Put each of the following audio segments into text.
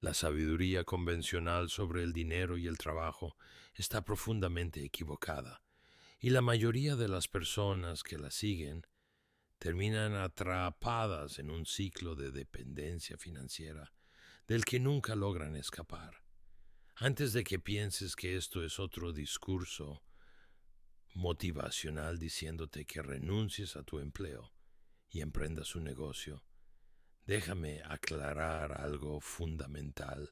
La sabiduría convencional sobre el dinero y el trabajo está profundamente equivocada, y la mayoría de las personas que la siguen terminan atrapadas en un ciclo de dependencia financiera del que nunca logran escapar. Antes de que pienses que esto es otro discurso motivacional diciéndote que renuncies a tu empleo y emprendas un negocio, déjame aclarar algo fundamental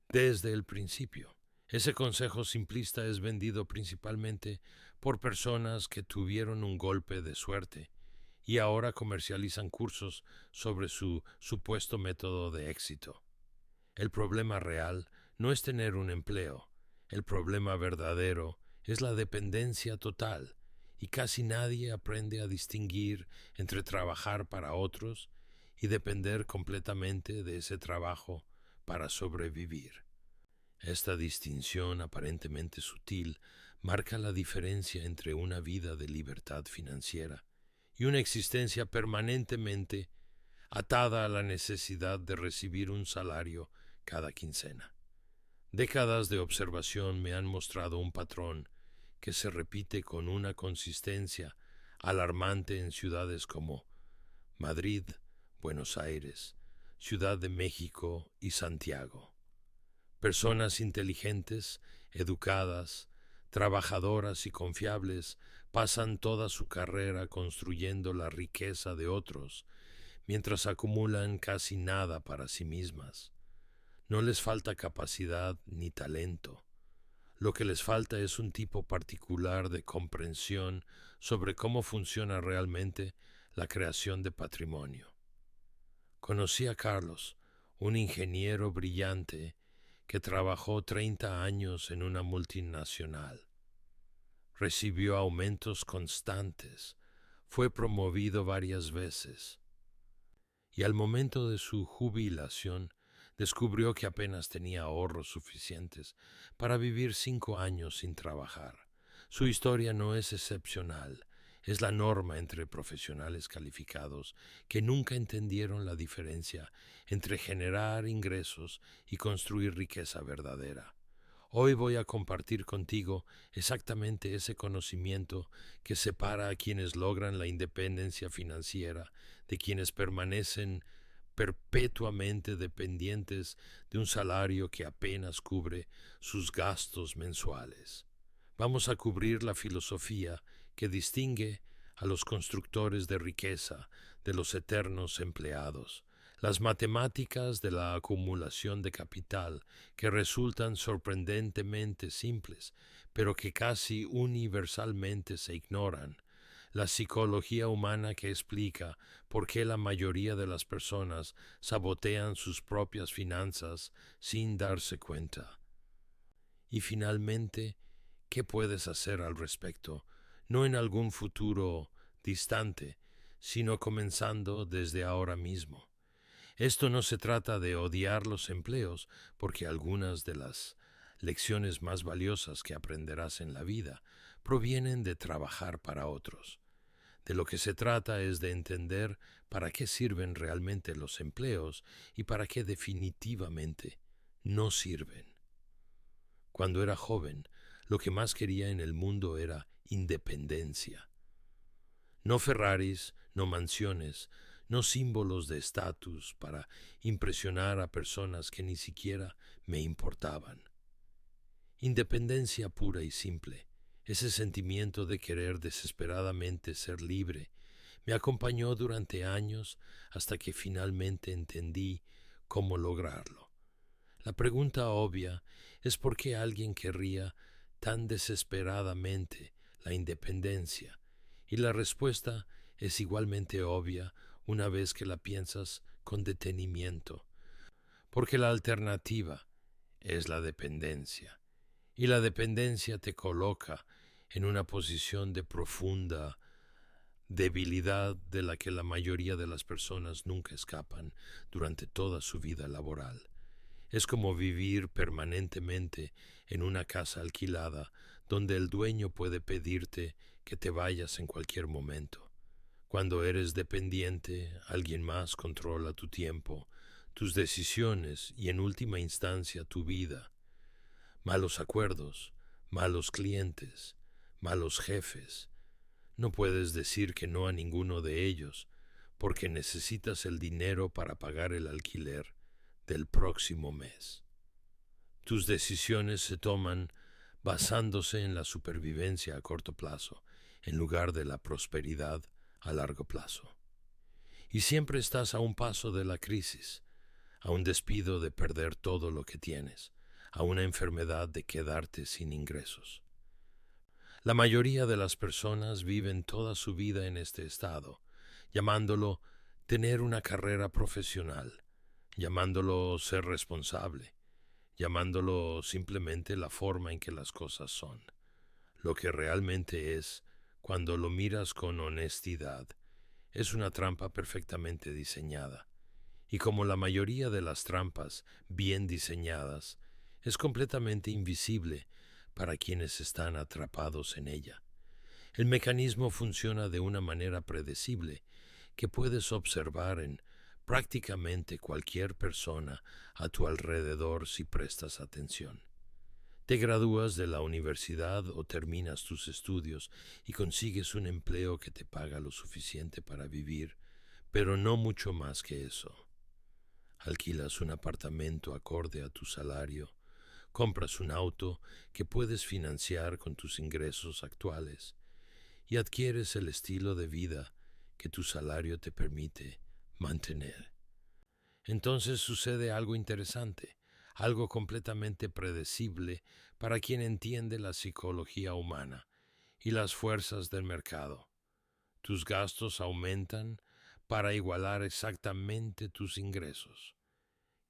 desde el principio. Ese consejo simplista es vendido principalmente por personas que tuvieron un golpe de suerte y ahora comercializan cursos sobre su supuesto método de éxito. El problema real no es tener un empleo, el problema verdadero es la dependencia total, y casi nadie aprende a distinguir entre trabajar para otros y depender completamente de ese trabajo para sobrevivir. Esta distinción aparentemente sutil marca la diferencia entre una vida de libertad financiera y una existencia permanentemente atada a la necesidad de recibir un salario cada quincena. Décadas de observación me han mostrado un patrón que se repite con una consistencia alarmante en ciudades como Madrid, Buenos Aires, Ciudad de México y Santiago. Personas inteligentes, educadas, trabajadoras y confiables pasan toda su carrera construyendo la riqueza de otros, mientras acumulan casi nada para sí mismas. No les falta capacidad ni talento. Lo que les falta es un tipo particular de comprensión sobre cómo funciona realmente la creación de patrimonio. Conocí a Carlos, un ingeniero brillante que trabajó 30 años en una multinacional. Recibió aumentos constantes, fue promovido varias veces y al momento de su jubilación descubrió que apenas tenía ahorros suficientes para vivir 5 años sin trabajar. Su historia no es excepcional, es la norma entre profesionales calificados que nunca entendieron la diferencia entre generar ingresos y construir riqueza verdadera. Hoy voy a compartir contigo exactamente ese conocimiento que separa a quienes logran la independencia financiera de quienes permanecen perpetuamente dependientes de un salario que apenas cubre sus gastos mensuales. Vamos a cubrir la filosofía que distingue a los constructores de riqueza de los eternos empleados, las matemáticas de la acumulación de capital que resultan sorprendentemente simples, pero que casi universalmente se ignoran, la psicología humana que explica por qué la mayoría de las personas sabotean sus propias finanzas sin darse cuenta. Y finalmente, ¿qué puedes hacer al respecto? No en algún futuro distante, sino comenzando desde ahora mismo. Esto no se trata de odiar los empleos, porque algunas de las lecciones más valiosas que aprenderás en la vida provienen de trabajar para otros. De lo que se trata es de entender para qué sirven realmente los empleos y para qué definitivamente no sirven. Cuando era joven, lo que más quería en el mundo era independencia. No Ferraris, no mansiones, no símbolos de estatus para impresionar a personas que ni siquiera me importaban. Independencia pura y simple, ese sentimiento de querer desesperadamente ser libre, me acompañó durante años hasta que finalmente entendí cómo lograrlo. La pregunta obvia es por qué alguien querría tan desesperadamente la independencia, y la respuesta es igualmente obvia una vez que la piensas con detenimiento, porque la alternativa es la dependencia, y la dependencia te coloca en una posición de profunda debilidad de la que la mayoría de las personas nunca escapan durante toda su vida laboral. Es como vivir permanentemente en una casa alquilada donde el dueño puede pedirte que te vayas en cualquier momento. Cuando eres dependiente, alguien más controla tu tiempo, tus decisiones y en última instancia tu vida. Malos acuerdos, malos clientes, malos jefes. No puedes decir que no a ninguno de ellos, porque necesitas el dinero para pagar el alquiler del próximo mes. Tus decisiones se toman basándose en la supervivencia a corto plazo, en lugar de la prosperidad a largo plazo. Y siempre estás a un paso de la crisis, a un despido de perder todo lo que tienes, a una enfermedad de quedarte sin ingresos. La mayoría de las personas viven toda su vida en este estado, llamándolo tener una carrera profesional, llamándolo ser responsable, llamándolo simplemente la forma en que las cosas son. Lo que realmente es, cuando lo miras con honestidad, es una trampa perfectamente diseñada. Y como la mayoría de las trampas bien diseñadas, es completamente invisible para quienes están atrapados en ella. El mecanismo funciona de una manera predecible que puedes observar en prácticamente cualquier persona a tu alrededor si prestas atención. Te gradúas de la universidad o terminas tus estudios y consigues un empleo que te paga lo suficiente para vivir, pero no mucho más que eso. Alquilas un apartamento acorde a tu salario, compras un auto que puedes financiar con tus ingresos actuales y adquieres el estilo de vida que tu salario te permite mantener. Entonces sucede algo interesante, algo completamente predecible para quien entiende la psicología humana y las fuerzas del mercado. Tus gastos aumentan para igualar exactamente tus ingresos.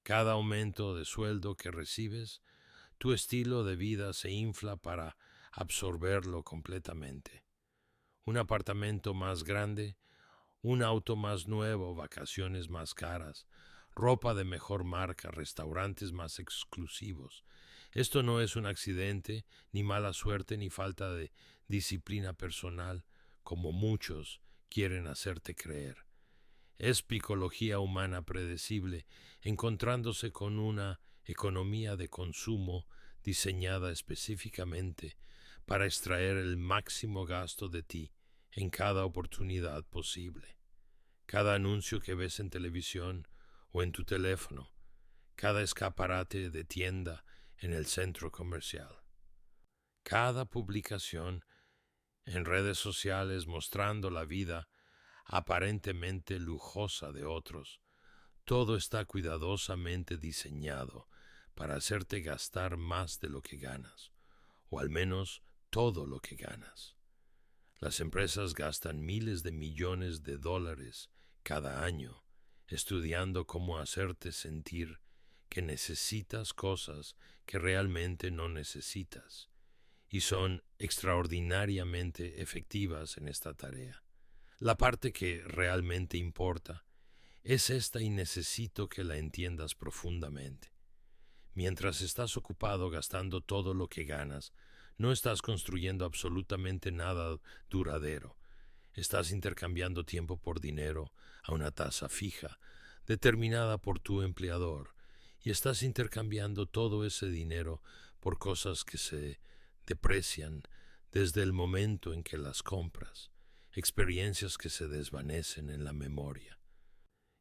Cada aumento de sueldo que recibes, tu estilo de vida se infla para absorberlo completamente. Un apartamento más grande, un auto más nuevo, vacaciones más caras, ropa de mejor marca, restaurantes más exclusivos. Esto no es un accidente, ni mala suerte, ni falta de disciplina personal, como muchos quieren hacerte creer. Es psicología humana predecible, encontrándose con una economía de consumo diseñada específicamente para extraer el máximo gasto de ti en cada oportunidad posible. Cada anuncio que ves en televisión o en tu teléfono, cada escaparate de tienda en el centro comercial, cada publicación en redes sociales mostrando la vida aparentemente lujosa de otros, todo está cuidadosamente diseñado para hacerte gastar más de lo que ganas, o al menos todo lo que ganas. Las empresas gastan miles de millones de dólares cada año estudiando cómo hacerte sentir que necesitas cosas que realmente no necesitas, y son extraordinariamente efectivas en esta tarea. La parte que realmente importa es esta y necesito que la entiendas profundamente. Mientras estás ocupado gastando todo lo que ganas, no estás construyendo absolutamente nada duradero. Estás intercambiando tiempo por dinero a una tasa fija, determinada por tu empleador, y estás intercambiando todo ese dinero por cosas que se deprecian desde el momento en que las compras, experiencias que se desvanecen en la memoria,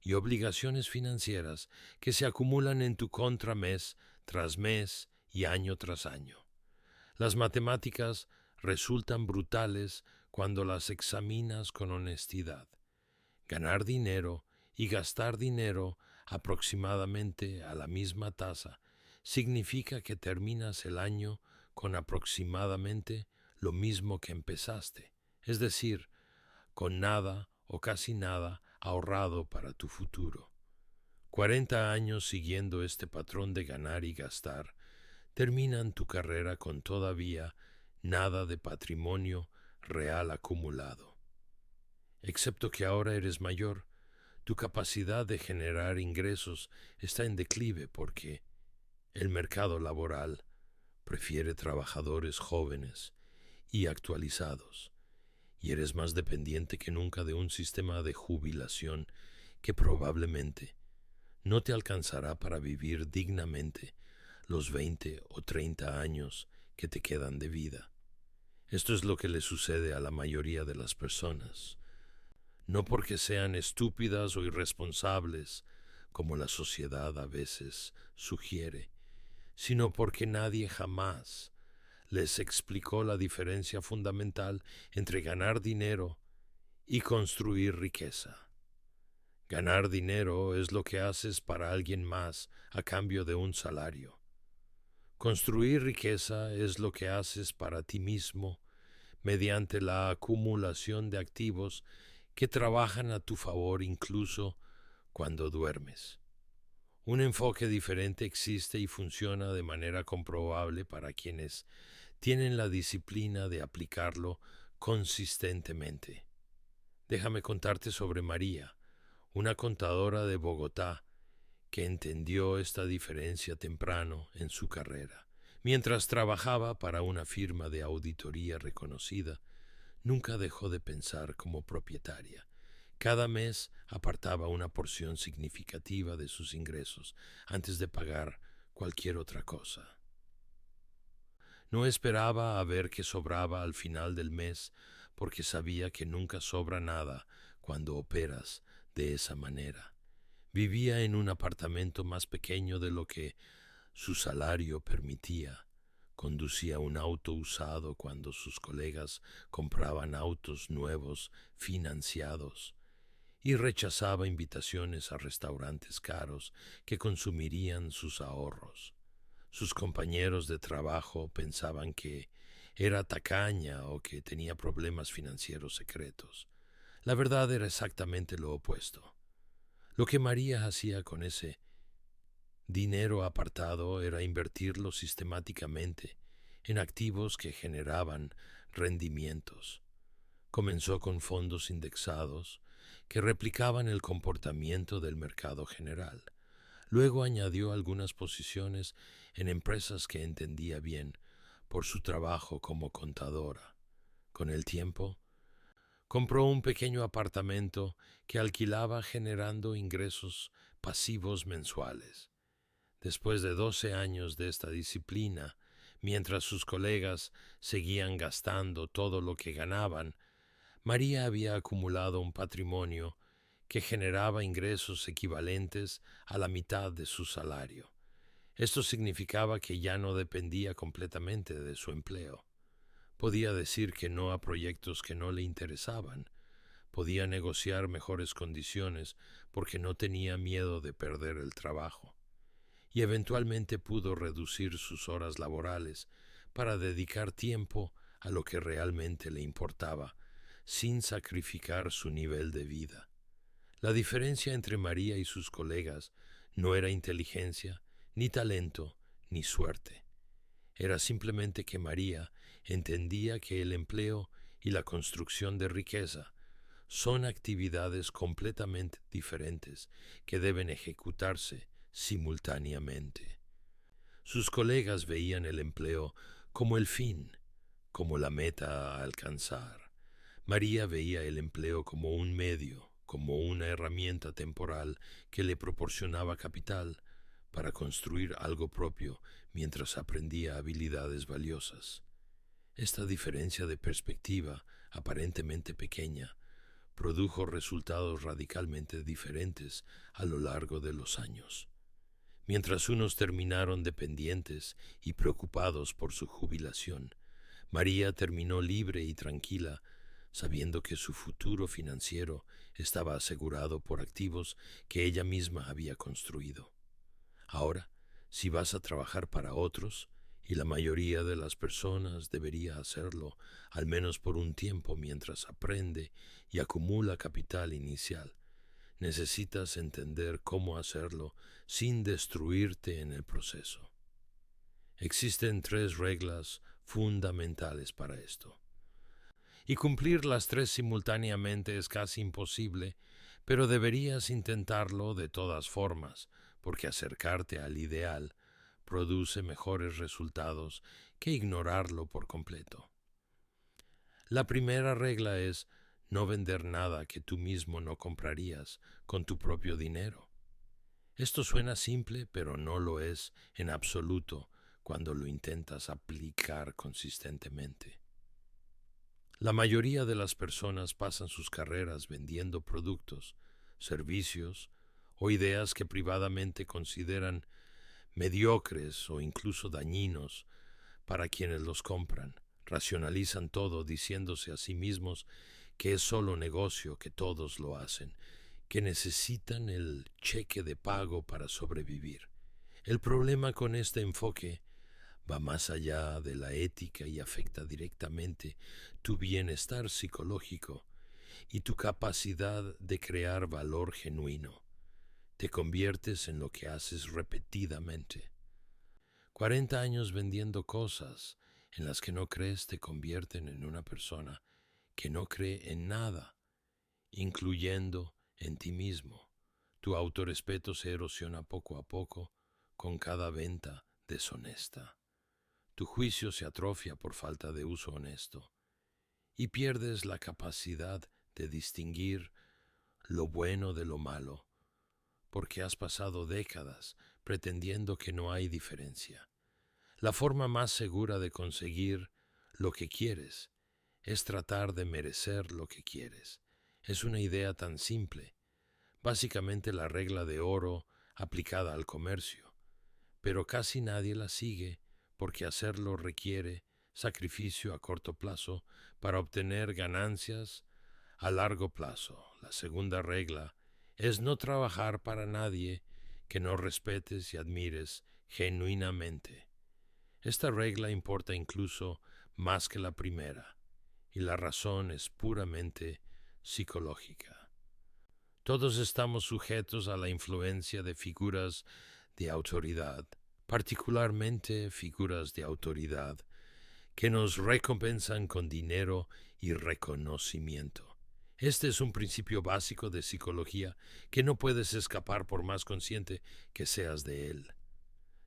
y obligaciones financieras que se acumulan en tu contra mes tras mes y año tras año. Las matemáticas resultan brutales cuando las examinas con honestidad. Ganar dinero y gastar dinero aproximadamente a la misma tasa significa que terminas el año con aproximadamente lo mismo que empezaste, es decir, con nada o casi nada ahorrado para tu futuro. 40 años siguiendo este patrón de ganar y gastar terminan tu carrera con todavía nada de patrimonio real acumulado. Excepto que ahora eres mayor, tu capacidad de generar ingresos está en declive porque el mercado laboral prefiere trabajadores jóvenes y actualizados, y eres más dependiente que nunca de un sistema de jubilación que probablemente no te alcanzará para vivir dignamente los 20 o 30 años que te quedan de vida. Esto es lo que le sucede a la mayoría de las personas, no porque sean estúpidas o irresponsables, como la sociedad a veces sugiere, sino porque nadie jamás les explicó la diferencia fundamental entre ganar dinero y construir riqueza. Ganar dinero es lo que haces para alguien más a cambio de un salario. Construir riqueza es lo que haces para ti mismo mediante la acumulación de activos que trabajan a tu favor incluso cuando duermes. Un enfoque diferente existe y funciona de manera comprobable para quienes tienen la disciplina de aplicarlo consistentemente. Déjame contarte sobre María, una contadora de Bogotá que entendió esta diferencia temprano en su carrera. Mientras trabajaba para una firma de auditoría reconocida, nunca dejó de pensar como propietaria. Cada mes apartaba una porción significativa de sus ingresos antes de pagar cualquier otra cosa. No esperaba a ver qué sobraba al final del mes, porque sabía que nunca sobra nada cuando operas de esa manera. Vivía en un apartamento más pequeño de lo que su salario permitía. Conducía un auto usado cuando sus colegas compraban autos nuevos financiados y rechazaba invitaciones a restaurantes caros que consumirían sus ahorros. Sus compañeros de trabajo pensaban que era tacaña o que tenía problemas financieros secretos. La verdad era exactamente lo opuesto. Lo que María hacía con ese dinero apartado era invertirlo sistemáticamente en activos que generaban rendimientos. Comenzó con fondos indexados que replicaban el comportamiento del mercado general. Luego añadió algunas posiciones en empresas que entendía bien por su trabajo como contadora. Con el tiempo, compró un pequeño apartamento que alquilaba generando ingresos pasivos mensuales. Después de 12 años de esta disciplina, mientras sus colegas seguían gastando todo lo que ganaban, María había acumulado un patrimonio que generaba ingresos equivalentes a la mitad de su salario. Esto significaba que ya no dependía completamente de su empleo. Podía decir que no a proyectos que no le interesaban. Podía negociar mejores condiciones porque no tenía miedo de perder el trabajo. Y eventualmente pudo reducir sus horas laborales para dedicar tiempo a lo que realmente le importaba, sin sacrificar su nivel de vida. La diferencia entre María y sus colegas no era inteligencia, ni talento, ni suerte. Era simplemente que María entendía que el empleo y la construcción de riqueza son actividades completamente diferentes que deben ejecutarse simultáneamente. Sus colegas veían el empleo como el fin, como la meta a alcanzar. María veía el empleo como un medio, como una herramienta temporal que le proporcionaba capital para construir algo propio mientras aprendía habilidades valiosas. Esta diferencia de perspectiva, aparentemente pequeña, produjo resultados radicalmente diferentes a lo largo de los años. Mientras unos terminaron dependientes y preocupados por su jubilación, María terminó libre y tranquila, sabiendo que su futuro financiero estaba asegurado por activos que ella misma había construido. Ahora, si vas a trabajar para otros, y la mayoría de las personas debería hacerlo al menos por un tiempo mientras aprende y acumula capital inicial, necesitas entender cómo hacerlo sin destruirte en el proceso. Existen 3 reglas fundamentales para esto. Y cumplir las 3 simultáneamente es casi imposible, pero deberías intentarlo de todas formas, porque acercarte al ideal produce mejores resultados que ignorarlo por completo. La primera regla es no vender nada que tú mismo no comprarías con tu propio dinero. Esto suena simple, pero no lo es en absoluto cuando lo intentas aplicar consistentemente. La mayoría de las personas pasan sus carreras vendiendo productos, servicios o ideas que privadamente consideran mediocres o incluso dañinos para quienes los compran. Racionalizan todo diciéndose a sí mismos que es solo negocio, que todos lo hacen, que necesitan el cheque de pago para sobrevivir. El problema con este enfoque va más allá de la ética y afecta directamente tu bienestar psicológico y tu capacidad de crear valor genuino. Te conviertes en lo que haces repetidamente. 40 años vendiendo cosas en las que no crees te convierten en una persona que no cree en nada, incluyendo en ti mismo. Tu autorrespeto se erosiona poco a poco con cada venta deshonesta. Tu juicio se atrofia por falta de uso honesto y pierdes la capacidad de distinguir lo bueno de lo malo porque has pasado décadas pretendiendo que no hay diferencia. La forma más segura de conseguir lo que quieres es tratar de merecer lo que quieres. Es una idea tan simple, básicamente la regla de oro aplicada al comercio, pero casi nadie la sigue porque hacerlo requiere sacrificio a corto plazo para obtener ganancias a largo plazo. La segunda regla es no trabajar para nadie que no respetes y admires genuinamente. Esta regla importa incluso más que la primera, y la razón es puramente psicológica. Todos estamos sujetos a la influencia de figuras de autoridad, particularmente figuras de autoridad que nos recompensan con dinero y reconocimiento. Este es un principio básico de psicología que no puedes escapar por más consciente que seas de él.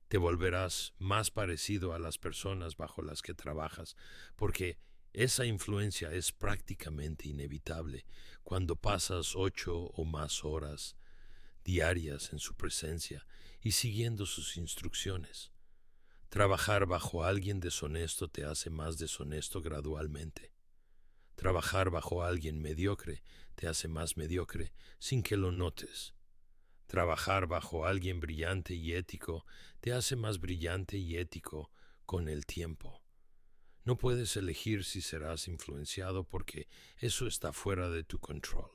Te volverás más parecido a las personas bajo las que trabajas, porque esa influencia es prácticamente inevitable cuando pasas 8 o más horas diarias en su presencia y siguiendo sus instrucciones. Trabajar bajo alguien deshonesto te hace más deshonesto gradualmente. Trabajar bajo alguien mediocre te hace más mediocre sin que lo notes. Trabajar bajo alguien brillante y ético te hace más brillante y ético con el tiempo. No puedes elegir si serás influenciado porque eso está fuera de tu control.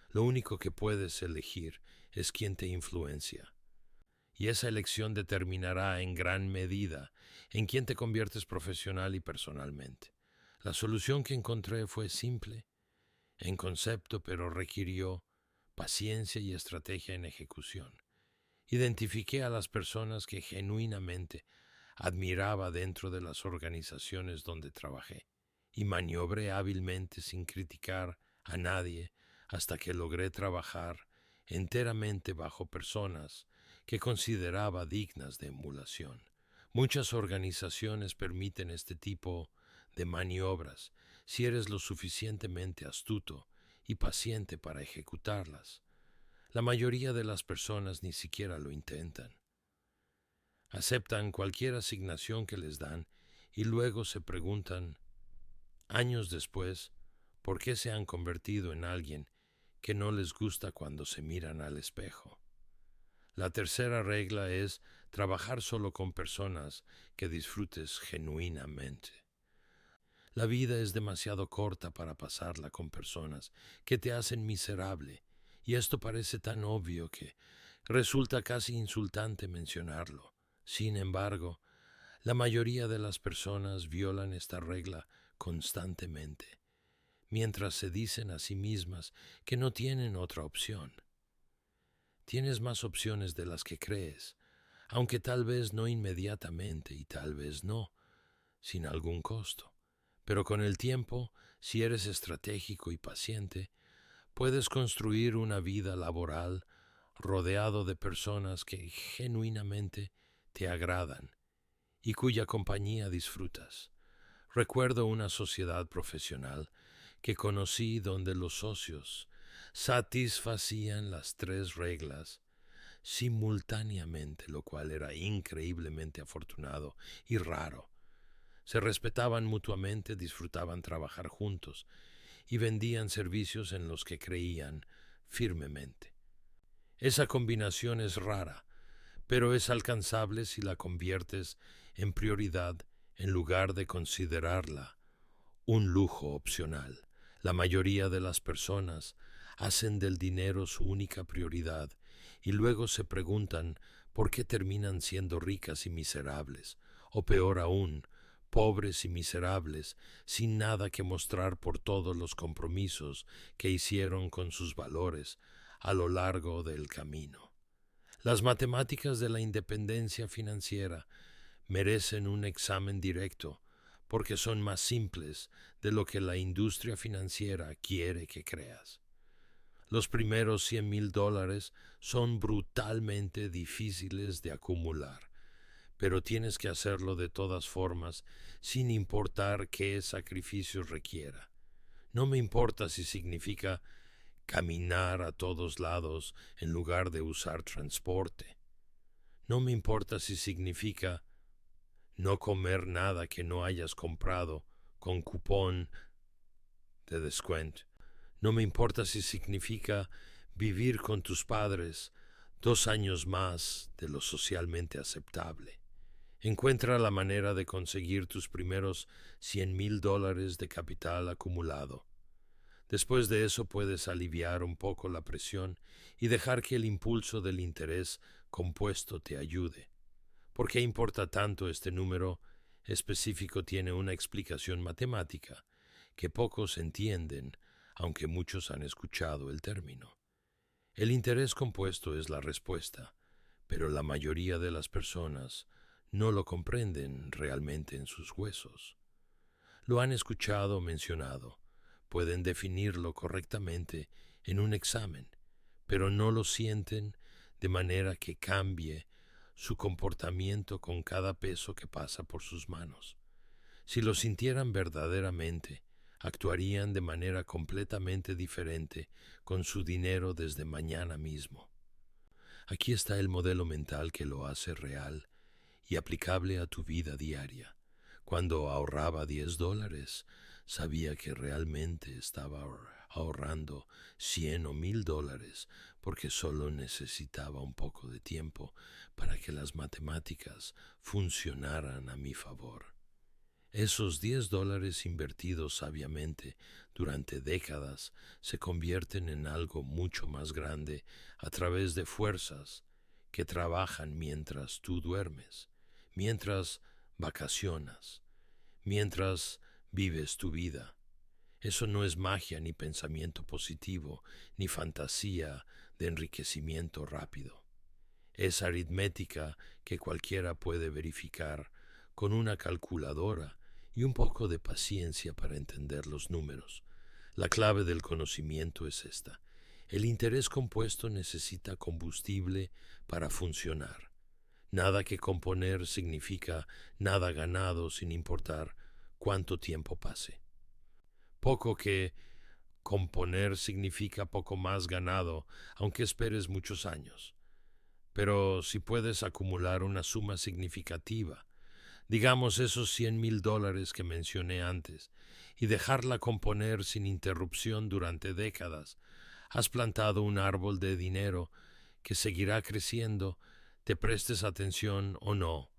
Lo único que puedes elegir es quién te influencia. Y esa elección determinará en gran medida en quién te conviertes profesional y personalmente. La solución que encontré fue simple en concepto, pero requirió paciencia y estrategia en ejecución. Identifiqué a las personas que genuinamente admiraba dentro de las organizaciones donde trabajé y maniobré hábilmente sin criticar a nadie hasta que logré trabajar enteramente bajo personas que consideraba dignas de emulación. Muchas organizaciones permiten este tipo de maniobras si eres lo suficientemente astuto y paciente para ejecutarlas. La mayoría de las personas ni siquiera lo intentan. Aceptan cualquier asignación que les dan y luego se preguntan, años después, por qué se han convertido en alguien que no les gusta cuando se miran al espejo. La tercera regla es trabajar solo con personas que disfrutes genuinamente. La vida es demasiado corta para pasarla con personas que te hacen miserable, y esto parece tan obvio que resulta casi insultante mencionarlo. Sin embargo, la mayoría de las personas violan esta regla constantemente, mientras se dicen a sí mismas que no tienen otra opción. Tienes más opciones de las que crees, aunque tal vez no inmediatamente y tal vez no, sin algún costo. Pero con el tiempo, si eres estratégico y paciente, puedes construir una vida laboral rodeado de personas que genuinamente te agradan y cuya compañía disfrutas. Recuerdo una sociedad profesional que conocí donde los socios satisfacían las tres reglas simultáneamente, lo cual era increíblemente afortunado y raro. Se respetaban mutuamente, disfrutaban trabajar juntos y vendían servicios en los que creían firmemente. Esa combinación es rara, pero es alcanzable si la conviertes en prioridad en lugar de considerarla un lujo opcional. La mayoría de las personas hacen del dinero su única prioridad y luego se preguntan por qué terminan siendo ricas y miserables, o peor aún, pobres y miserables, sin nada que mostrar por todos los compromisos que hicieron con sus valores a lo largo del camino. Las matemáticas de la independencia financiera merecen un examen directo porque son más simples de lo que la industria financiera quiere que creas. Los primeros $100,000 son brutalmente difíciles de acumular, pero tienes que hacerlo de todas formas sin importar qué sacrificios requiera. No me importa si significa caminar a todos lados en lugar de usar transporte. No me importa si significa no comer nada que no hayas comprado con cupón de descuento. No me importa si significa vivir con tus padres 2 años más de lo socialmente aceptable. Encuentra la manera de conseguir tus primeros $100,000 de capital acumulado. Después de eso puedes aliviar un poco la presión y dejar que el impulso del interés compuesto te ayude. ¿Por qué importa tanto este número específico? Tiene una explicación matemática que pocos entienden, aunque muchos han escuchado el término. El interés compuesto es la respuesta, pero la mayoría de las personas no lo comprenden realmente en sus huesos. Lo han escuchado mencionado, pueden definirlo correctamente en un examen, pero no lo sienten de manera que cambie su comportamiento con cada peso que pasa por sus manos. Si lo sintieran verdaderamente, actuarían de manera completamente diferente con su dinero desde mañana mismo. Aquí está el modelo mental que lo hace real y aplicable a tu vida diaria. Cuando ahorraba $10, sabía que realmente estaba ahorrando 100 o 1,000 dólares porque solo necesitaba un poco de tiempo para que las matemáticas funcionaran a mi favor. Esos $10 invertidos sabiamente durante décadas se convierten en algo mucho más grande a través de fuerzas que trabajan mientras tú duermes, mientras vacacionas, mientras vives tu vida. Eso no es magia ni pensamiento positivo, ni fantasía de enriquecimiento rápido. Es aritmética que cualquiera puede verificar con una calculadora y un poco de paciencia para entender los números. La clave del conocimiento es esta. El interés compuesto necesita combustible para funcionar. Nada que componer significa nada ganado sin importar cuánto tiempo pase. Poco que componer significa poco más ganado, aunque esperes muchos años. Pero si puedes acumular una suma significativa, digamos esos $100,000 que mencioné antes, y dejarla componer sin interrupción durante décadas, has plantado un árbol de dinero que seguirá creciendo, te prestes atención o no,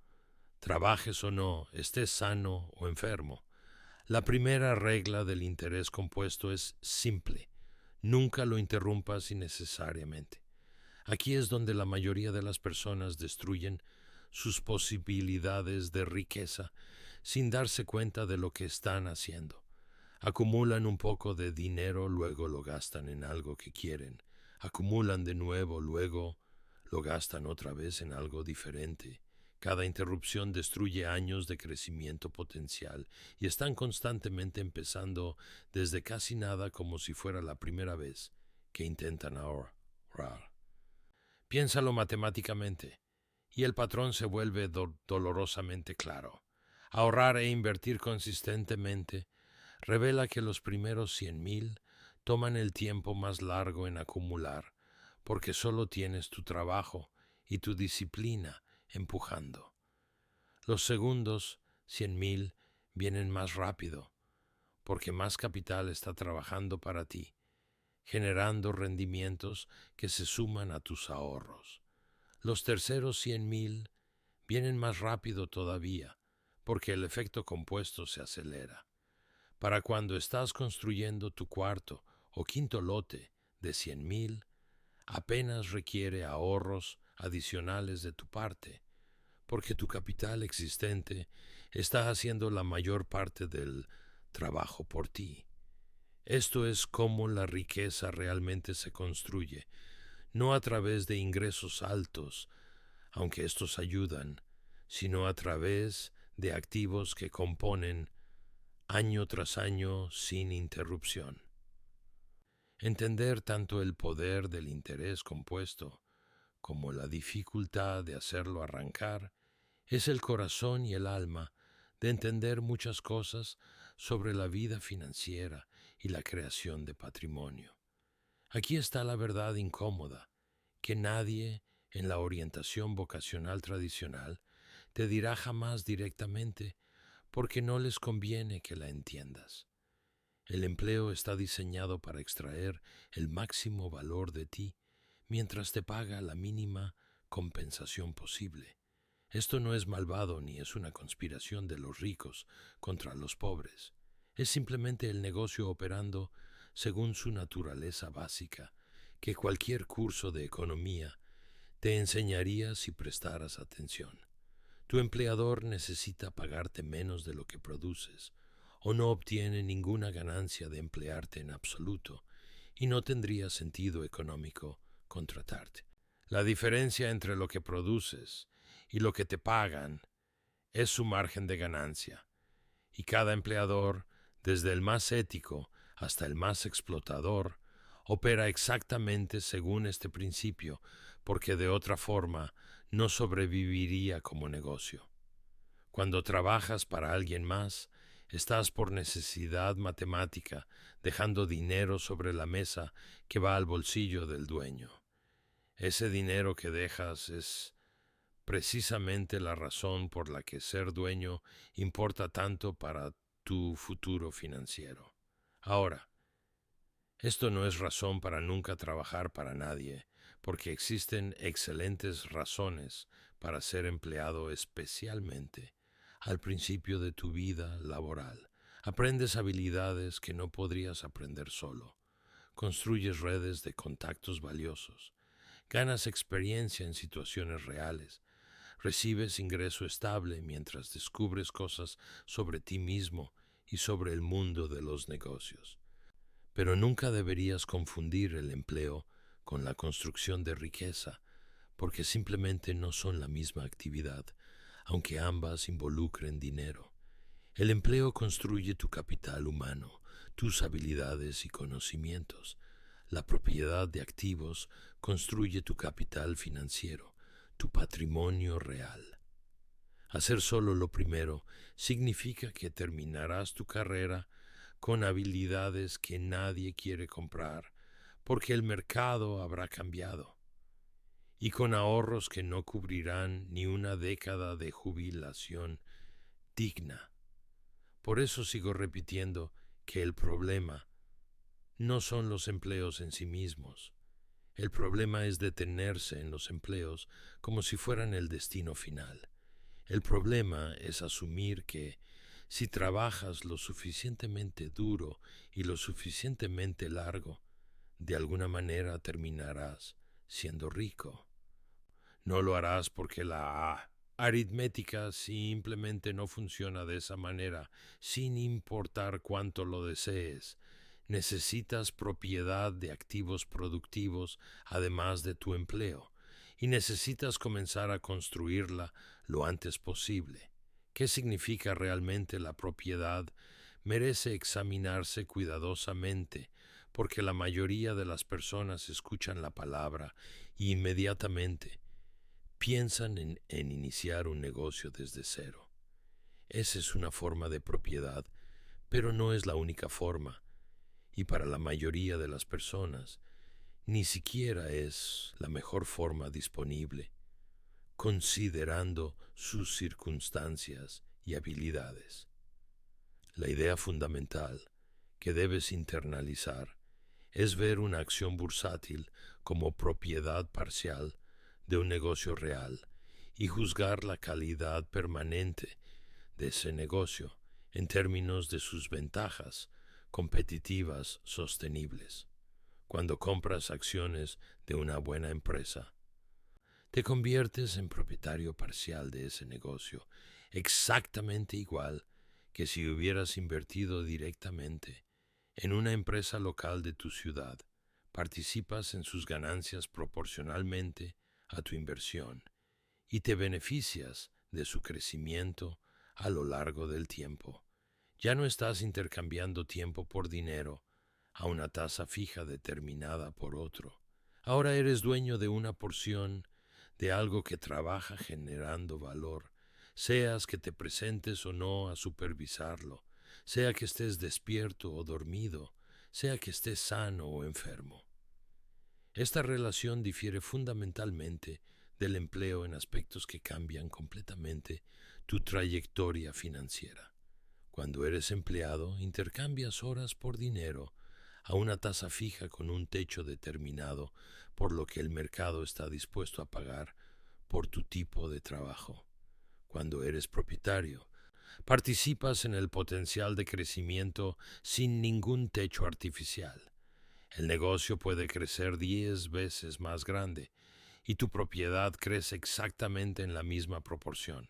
trabajes o no, estés sano o enfermo. La primera regla del interés compuesto es simple: nunca lo interrumpas innecesariamente. Aquí es donde la mayoría de las personas destruyen sus posibilidades de riqueza sin darse cuenta de lo que están haciendo. Acumulan un poco de dinero, luego lo gastan en algo que quieren. Acumulan de nuevo, luego lo gastan otra vez en algo diferente. Cada interrupción destruye años de crecimiento potencial y están constantemente empezando desde casi nada, como si fuera la primera vez que intentan ahorrar. Piénsalo matemáticamente y el patrón se vuelve dolorosamente claro. Ahorrar e invertir consistentemente revela que los primeros 100,000 toman el tiempo más largo en acumular, porque solo tienes tu trabajo y tu disciplina empujando. Los segundos 100,000 vienen más rápido, porque más capital está trabajando para ti, generando rendimientos que se suman a tus ahorros. Los terceros 100,000 vienen más rápido todavía, porque el efecto compuesto se acelera. Para cuando estás construyendo tu cuarto o quinto lote de 100,000, apenas requiere ahorros adicionales de tu parte, porque tu capital existente está haciendo la mayor parte del trabajo por ti. Esto es cómo la riqueza realmente se construye, no a través de ingresos altos, aunque estos ayudan, sino a través de activos que componen año tras año sin interrupción. Entender tanto el poder del interés compuesto como la dificultad de hacerlo arrancar es el corazón y el alma de entender muchas cosas sobre la vida financiera y la creación de patrimonio. Aquí está la verdad incómoda, que nadie en la orientación vocacional tradicional te dirá jamás directamente porque no les conviene que la entiendas. El empleo está diseñado para extraer el máximo valor de ti mientras te paga la mínima compensación posible. Esto no es malvado ni es una conspiración de los ricos contra los pobres. Es simplemente el negocio operando según su naturaleza básica, que cualquier curso de economía te enseñaría si prestaras atención. Tu empleador necesita pagarte menos de lo que produces, o no obtiene ninguna ganancia de emplearte en absoluto, y no tendría sentido económico contratarte. La diferencia entre lo que produces y lo que te pagan es su margen de ganancia, y cada empleador, desde el más ético hasta el más explotador, opera exactamente según este principio, porque de otra forma no sobreviviría como negocio. Cuando trabajas para alguien más, estás por necesidad matemática dejando dinero sobre la mesa que va al bolsillo del dueño. Ese dinero que dejas es precisamente la razón por la que ser dueño importa tanto para tu futuro financiero. Ahora, esto no es razón para nunca trabajar para nadie, porque existen excelentes razones para ser empleado, especialmente al principio de tu vida laboral. Aprendes habilidades que no podrías aprender solo. Construyes redes de contactos valiosos. Ganas experiencia en situaciones reales. Recibes ingreso estable mientras descubres cosas sobre ti mismo y sobre el mundo de los negocios. Pero nunca deberías confundir el empleo con la construcción de riqueza, porque simplemente no son la misma actividad, aunque ambas involucren dinero. El empleo construye tu capital humano, tus habilidades y conocimientos. La propiedad de activos construye tu capital financiero, tu patrimonio real. Hacer solo lo primero significa que terminarás tu carrera con habilidades que nadie quiere comprar, porque el mercado habrá cambiado, y con ahorros que no cubrirán ni una década de jubilación digna. Por eso sigo repitiendo que el problema no son los empleos en sí mismos. El problema es detenerse en los empleos como si fueran el destino final. El problema es asumir que si trabajas lo suficientemente duro y lo suficientemente largo, de alguna manera terminarás siendo rico. No lo harás porque la aritmética simplemente no funciona de esa manera, sin importar cuánto lo desees. Necesitas propiedad de activos productivos además de tu empleo, y necesitas comenzar a construirla lo antes posible. ¿Qué significa realmente la propiedad? Merece examinarse cuidadosamente, porque la mayoría de las personas escuchan la palabra y inmediatamente piensan en iniciar un negocio desde cero. Esa es una forma de propiedad, pero no es la única forma, y para la mayoría de las personas, ni siquiera es la mejor forma disponible, considerando sus circunstancias y habilidades. La idea fundamental que debes internalizar es ver una acción bursátil como propiedad parcial de un negocio real y juzgar la calidad permanente de ese negocio en términos de sus ventajas competitivas sostenibles. Cuando compras acciones de una buena empresa, te conviertes en propietario parcial de ese negocio, exactamente igual que si hubieras invertido directamente en una empresa local de tu ciudad. Participas en sus ganancias proporcionalmente a tu inversión y te beneficias de su crecimiento a lo largo del tiempo. Ya no estás intercambiando tiempo por dinero a una tasa fija determinada por otro. Ahora eres dueño de una porción de algo que trabaja generando valor, seas que te presentes o no a supervisarlo, sea que estés despierto o dormido, sea que estés sano o enfermo. Esta relación difiere fundamentalmente del empleo en aspectos que cambian completamente tu trayectoria financiera. Cuando eres empleado, intercambias horas por dinero a una tasa fija con un techo determinado por lo que el mercado está dispuesto a pagar por tu tipo de trabajo. Cuando eres propietario, participas en el potencial de crecimiento sin ningún techo artificial. El negocio puede crecer 10 veces más grande y tu propiedad crece exactamente en la misma proporción.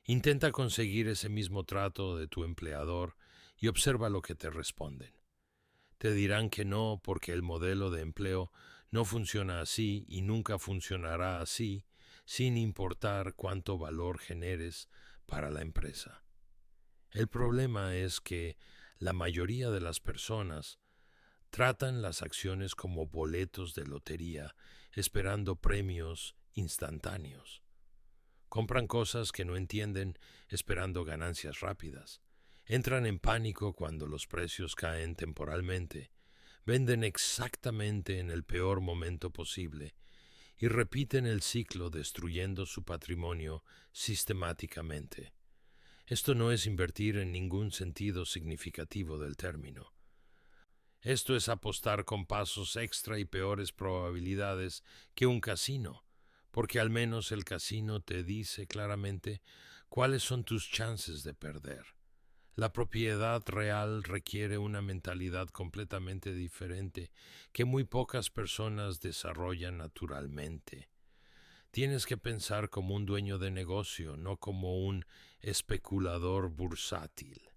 Intenta conseguir ese mismo trato de tu empleador y observa lo que te responden. Te dirán que no porque el modelo de empleo no funciona así y nunca funcionará así, sin importar cuánto valor generes para la empresa. El problema es que la mayoría de las personas tratan las acciones como boletos de lotería, esperando premios instantáneos. Compran cosas que no entienden, esperando ganancias rápidas. Entran en pánico cuando los precios caen temporalmente. Venden exactamente en el peor momento posible y repiten el ciclo destruyendo su patrimonio sistemáticamente. Esto no es invertir en ningún sentido significativo del término. Esto es apostar con pasos extra y peores probabilidades que un casino, porque al menos el casino te dice claramente cuáles son tus chances de perder. La propiedad real requiere una mentalidad completamente diferente que muy pocas personas desarrollan naturalmente. Tienes que pensar como un dueño de negocio, no como un especulador bursátil.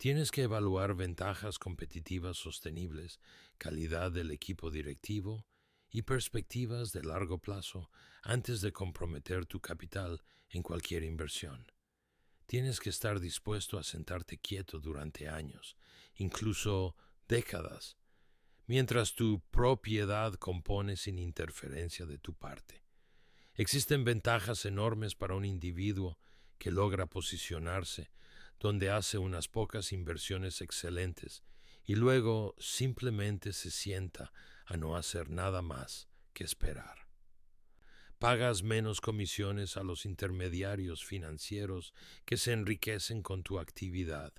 Tienes que evaluar ventajas competitivas sostenibles, calidad del equipo directivo y perspectivas de largo plazo antes de comprometer tu capital en cualquier inversión. Tienes que estar dispuesto a sentarte quieto durante años, incluso décadas, mientras tu propiedad compone sin interferencia de tu parte. Existen ventajas enormes para un individuo que logra posicionarse donde hace unas pocas inversiones excelentes y luego simplemente se sienta a no hacer nada más que esperar. Pagas menos comisiones a los intermediarios financieros que se enriquecen con tu actividad.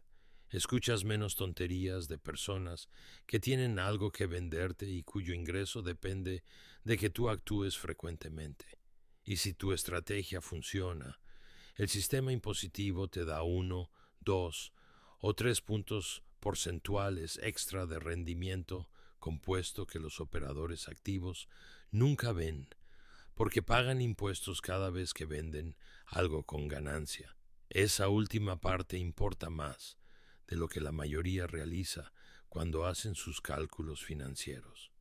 Escuchas menos tonterías de personas que tienen algo que venderte y cuyo ingreso depende de que tú actúes frecuentemente. Y si tu estrategia funciona, el sistema impositivo te da 1, 2 o 3 puntos porcentuales extra de rendimiento compuesto que los operadores activos nunca ven, porque pagan impuestos cada vez que venden algo con ganancia. Esa última parte importa más de lo que la mayoría realiza cuando hacen sus cálculos financieros.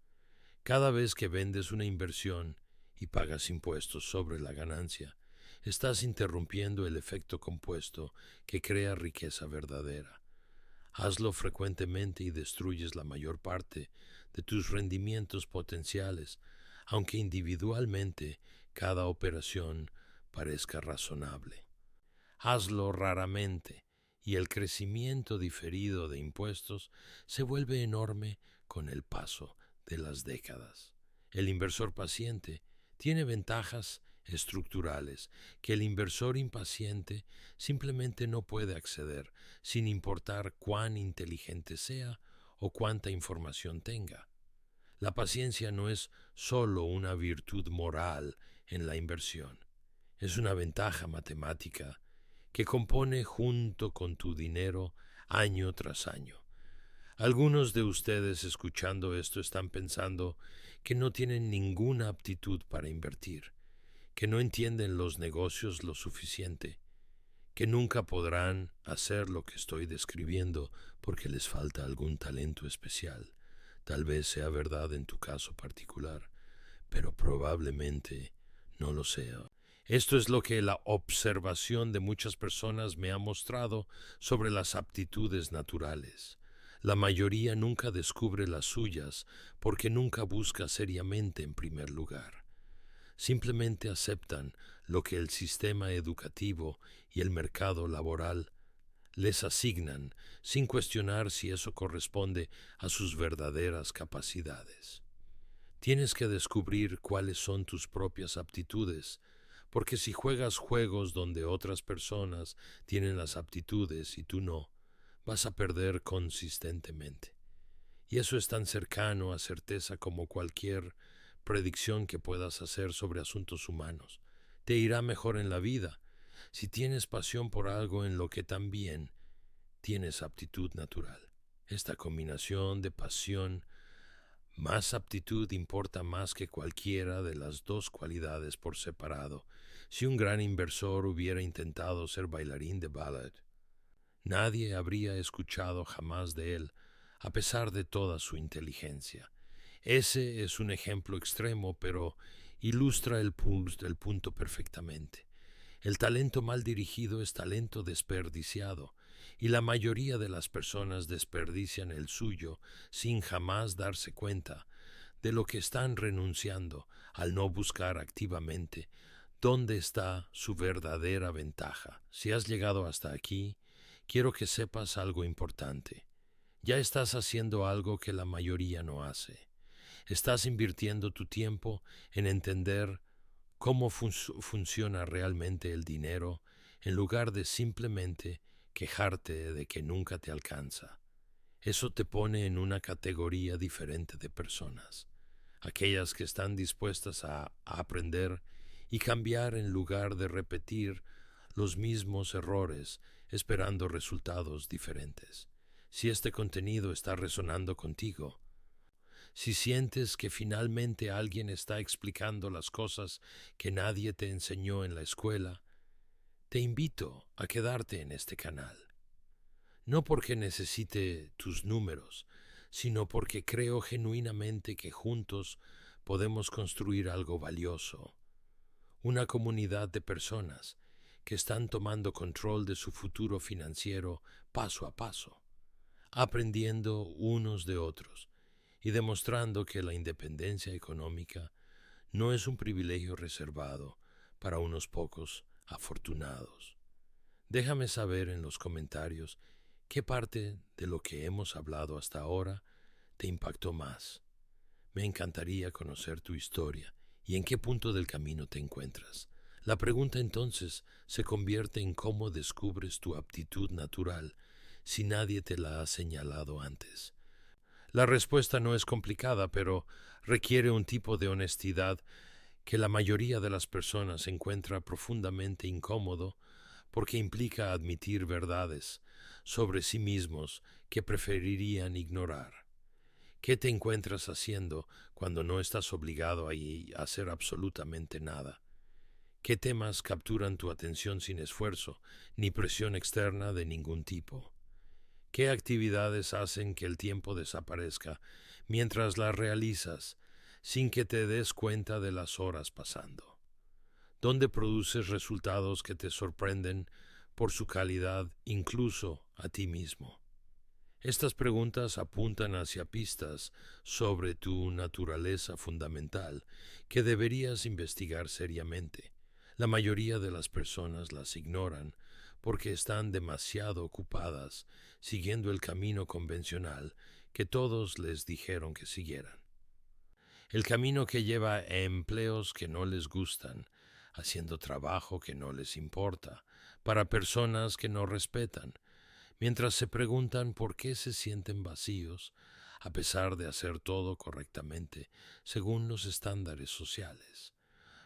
Cada vez que vendes una inversión y pagas impuestos sobre la ganancia, estás interrumpiendo el efecto compuesto que crea riqueza verdadera. Hazlo frecuentemente y destruyes la mayor parte de tus rendimientos potenciales, aunque individualmente cada operación parezca razonable. Hazlo raramente y el crecimiento diferido de impuestos se vuelve enorme con el paso de las décadas. El inversor paciente tiene ventajas estructurales que el inversor impaciente simplemente no puede acceder, sin importar cuán inteligente sea o cuánta información tenga. La paciencia no es solo una virtud moral en la inversión, es una ventaja matemática que compone junto con tu dinero año tras año. Algunos de ustedes escuchando esto están pensando que no tienen ninguna aptitud para invertir, que no entienden los negocios lo suficiente, que nunca podrán hacer lo que estoy describiendo porque les falta algún talento especial. Tal vez sea verdad en tu caso particular, pero probablemente no lo sea. Esto es lo que la observación de muchas personas me ha mostrado sobre las aptitudes naturales. La mayoría nunca descubre las suyas porque nunca busca seriamente en primer lugar. Simplemente aceptan lo que el sistema educativo y el mercado laboral les asignan sin cuestionar si eso corresponde a sus verdaderas capacidades. Tienes que descubrir cuáles son tus propias aptitudes, porque si juegas juegos donde otras personas tienen las aptitudes y tú no, vas a perder consistentemente. Y eso es tan cercano a certeza como cualquier predicción que puedas hacer sobre asuntos humanos. Te irá mejor en la vida si tienes pasión por algo en lo que también tienes aptitud natural. Esta combinación de pasión más aptitud importa más que cualquiera de las dos cualidades por separado. Si un gran inversor hubiera intentado ser bailarín de ballet, nadie habría escuchado jamás de él, a pesar de toda su inteligencia. Ese es un ejemplo extremo, pero ilustra el punto perfectamente. El talento mal dirigido es talento desperdiciado, y la mayoría de las personas desperdician el suyo sin jamás darse cuenta de lo que están renunciando al no buscar activamente dónde está su verdadera ventaja. Si has llegado hasta aquí, quiero que sepas algo importante. Ya estás haciendo algo que la mayoría no hace. Estás invirtiendo tu tiempo en entender cómo funciona realmente el dinero en lugar de simplemente quejarte de que nunca te alcanza. Eso te pone en una categoría diferente de personas, aquellas que están dispuestas a aprender y cambiar en lugar de repetir los mismos errores esperando resultados diferentes. Si este contenido está resonando contigo, si sientes que finalmente alguien está explicando las cosas que nadie te enseñó en la escuela, te invito a quedarte en este canal. No porque necesite tus números, sino porque creo genuinamente que juntos podemos construir algo valioso. Una comunidad de personas que están tomando control de su futuro financiero paso a paso, aprendiendo unos de otros y demostrando que la independencia económica no es un privilegio reservado para unos pocos afortunados. Déjame saber en los comentarios qué parte de lo que hemos hablado hasta ahora te impactó más. Me encantaría conocer tu historia y en qué punto del camino te encuentras. La pregunta entonces se convierte en cómo descubres tu aptitud natural si nadie te la ha señalado antes. La respuesta no es complicada, pero requiere un tipo de honestidad que la mayoría de las personas encuentra profundamente incómodo porque implica admitir verdades sobre sí mismos que preferirían ignorar. ¿Qué te encuentras haciendo cuando no estás obligado a hacer absolutamente nada? ¿Qué temas capturan tu atención sin esfuerzo ni presión externa de ningún tipo? ¿Qué actividades hacen que el tiempo desaparezca mientras las realizas sin que te des cuenta de las horas pasando? ¿Dónde produces resultados que te sorprenden por su calidad incluso a ti mismo? Estas preguntas apuntan hacia pistas sobre tu naturaleza fundamental que deberías investigar seriamente. La mayoría de las personas las ignoran porque están demasiado ocupadas siguiendo el camino convencional que todos les dijeron que siguieran. el camino que lleva a empleos que no les gustan, haciendo trabajo que no les importa, para personas que no respetan, mientras se preguntan por qué se sienten vacíos, a pesar de hacer todo correctamente, según los estándares sociales.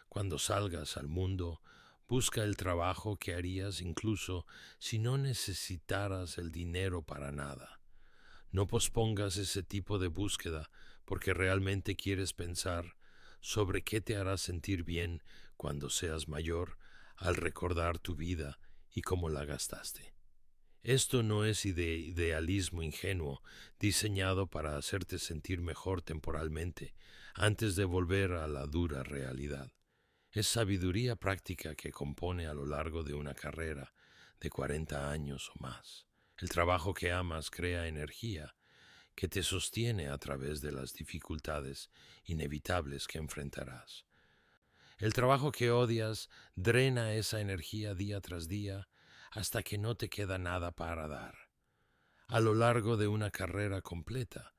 Cuando salgas al mundo, busca el trabajo que harías incluso si no necesitaras el dinero para nada. No pospongas ese tipo de búsqueda porque realmente quieres pensar sobre qué te hará sentir bien cuando seas mayor al recordar tu vida y cómo la gastaste. Esto no es idealismo ingenuo diseñado para hacerte sentir mejor temporalmente antes de volver a la dura realidad. Es sabiduría práctica que compone a lo largo de una carrera de 40 años o más. El trabajo que amas crea energía que te sostiene a través de las dificultades inevitables que enfrentarás. El trabajo que odias drena esa energía día tras día hasta que no te queda nada para dar. A lo largo de una carrera completa,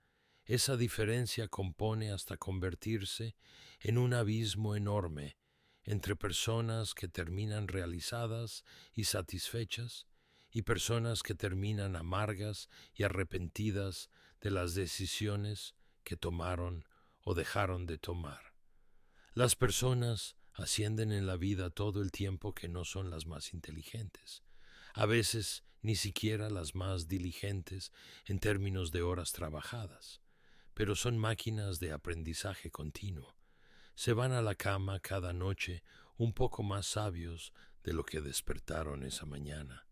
esa diferencia compone hasta convertirse en un abismo enorme entre personas que terminan realizadas y satisfechas y personas que terminan amargas y arrepentidas de las decisiones que tomaron o dejaron de tomar. Las personas ascienden en la vida todo el tiempo que no son las más inteligentes, a veces ni siquiera las más diligentes en términos de horas trabajadas, pero son máquinas de aprendizaje continuo. Se van a la cama cada noche un poco más sabios de lo que despertaron esa mañana,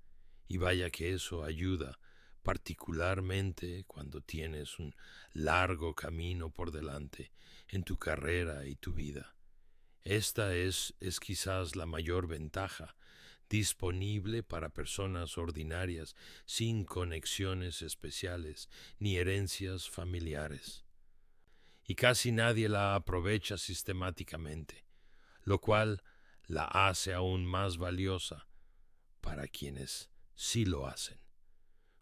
y vaya que eso ayuda, particularmente cuando tienes un largo camino por delante en tu carrera y tu vida. Esta es quizás la mayor ventaja disponible para personas ordinarias sin conexiones especiales ni herencias familiares. Y casi nadie la aprovecha sistemáticamente, lo cual la hace aún más valiosa para quienes sí lo hacen.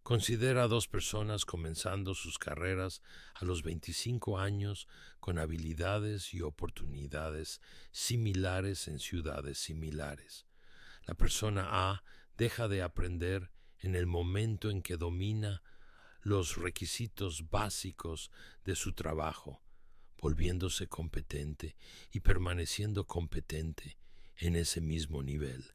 Considera a dos personas comenzando sus carreras a los 25 años con habilidades y oportunidades similares en ciudades similares. La persona A deja de aprender en el momento en que domina los requisitos básicos de su trabajo, volviéndose competente y permaneciendo competente en ese mismo nivel,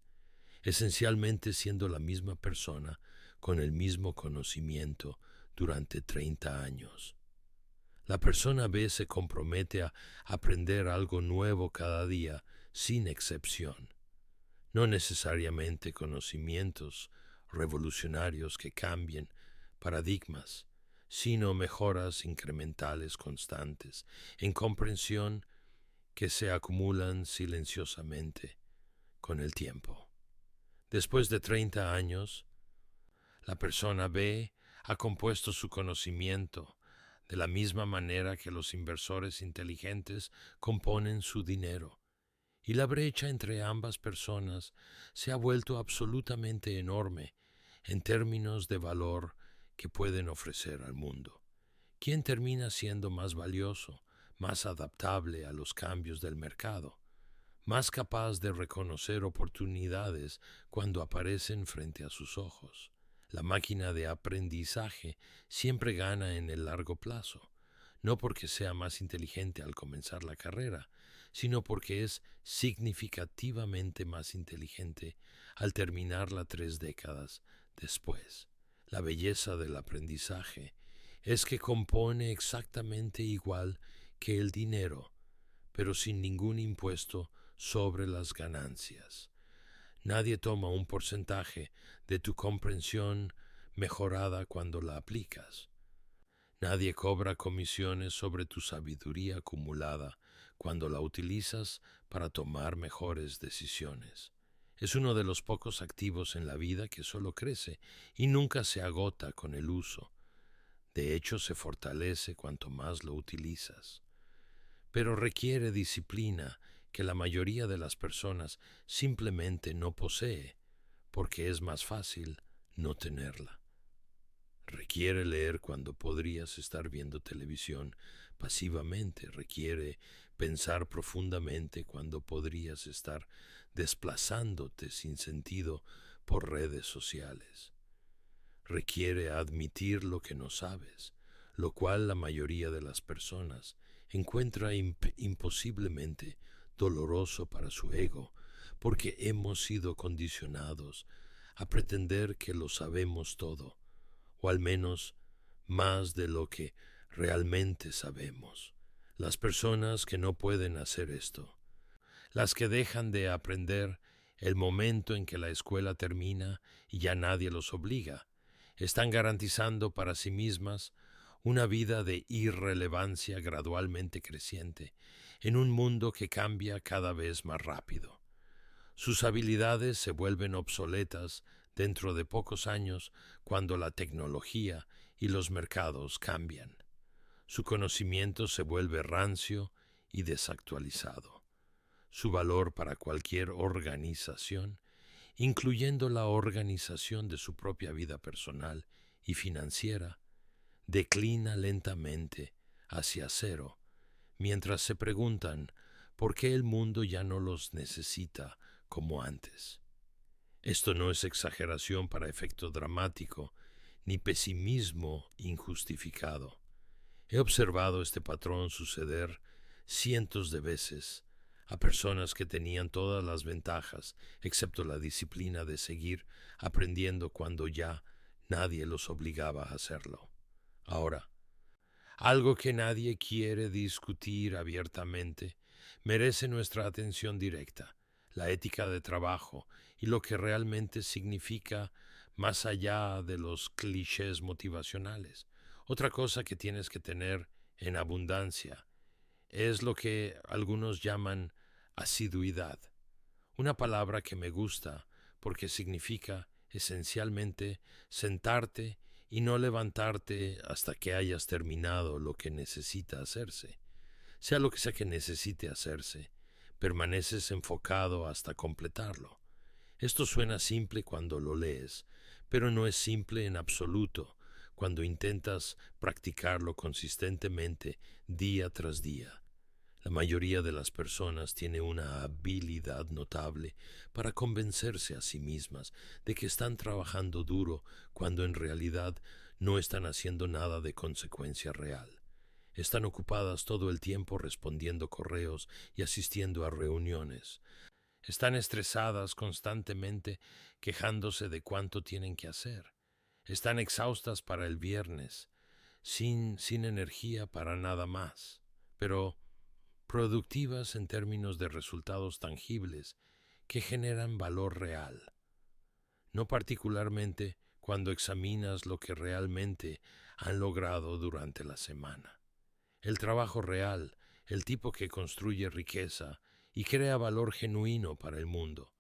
esencialmente siendo la misma persona con el mismo conocimiento durante 30 años. La persona B se compromete a aprender algo nuevo cada día, sin excepción. No necesariamente conocimientos revolucionarios que cambien paradigmas, sino mejoras incrementales constantes en comprensión que se acumulan silenciosamente con el tiempo. Después de 30 años, la persona B ha compuesto su conocimiento de la misma manera que los inversores inteligentes componen su dinero, y la brecha entre ambas personas se ha vuelto absolutamente enorme en términos de valor que pueden ofrecer al mundo. ¿Quién termina siendo más valioso, más adaptable a los cambios del mercado, más capaz de reconocer oportunidades cuando aparecen frente a sus ojos? La máquina de aprendizaje siempre gana en el largo plazo, no porque sea más inteligente al comenzar la carrera, sino porque es significativamente más inteligente al terminarla 3 décadas después. La belleza del aprendizaje es que compone exactamente igual que el dinero, pero sin ningún impuesto sobre las ganancias. Nadie toma un porcentaje de tu comprensión mejorada cuando la aplicas. Nadie cobra comisiones sobre tu sabiduría acumulada cuando la utilizas para tomar mejores decisiones. Es uno de los pocos activos en la vida que solo crece y nunca se agota con el uso. De hecho, se fortalece cuanto más lo utilizas. Pero requiere disciplina que la mayoría de las personas simplemente no posee, porque es más fácil no tenerla. Requiere leer cuando podrías estar viendo televisión pasivamente, requiere pensar profundamente cuando podrías estar desplazándote sin sentido por redes sociales. Requiere admitir lo que no sabes, lo cual la mayoría de las personas encuentra imposiblemente doloroso para su ego, porque hemos sido condicionados a pretender que lo sabemos todo, o al menos más de lo que realmente sabemos. Las personas que no pueden hacer esto, las que dejan de aprender el momento en que la escuela termina y ya nadie los obliga, están garantizando para sí mismas una vida de irrelevancia gradualmente creciente en un mundo que cambia cada vez más rápido. Sus habilidades se vuelven obsoletas dentro de pocos años cuando la tecnología y los mercados cambian. Su conocimiento se vuelve rancio y desactualizado. Su valor para cualquier organización, incluyendo la organización de su propia vida personal y financiera, declina lentamente hacia cero, mientras se preguntan por qué el mundo ya no los necesita como antes. Esto no es exageración para efecto dramático, ni pesimismo injustificado. He observado este patrón suceder cientos de veces a personas que tenían todas las ventajas, excepto la disciplina de seguir aprendiendo cuando ya nadie los obligaba a hacerlo. Ahora, algo que nadie quiere discutir abiertamente merece nuestra atención directa: la ética de trabajo y lo que realmente significa más allá de los clichés motivacionales. Otra cosa que tienes que tener en abundancia es lo que algunos llaman asiduidad, una palabra que me gusta porque significa esencialmente sentarte y no levantarte hasta que hayas terminado lo que necesita hacerse. Sea lo que sea que necesite hacerse, permaneces enfocado hasta completarlo. Esto suena simple cuando lo lees, pero no es simple en absoluto cuando intentas practicarlo consistentemente día tras día. La mayoría de las personas tiene una habilidad notable para convencerse a sí mismas de que están trabajando duro cuando en realidad no están haciendo nada de consecuencia real. Están ocupadas todo el tiempo respondiendo correos y asistiendo a reuniones. Están estresadas constantemente quejándose de cuánto tienen que hacer. Están exhaustas para el viernes, sin energía para nada más, pero productivas en términos de resultados tangibles que generan valor real. No particularmente cuando examinas lo que realmente han logrado durante la semana. El trabajo real, el tipo que construye riqueza y crea valor genuino para el mundo,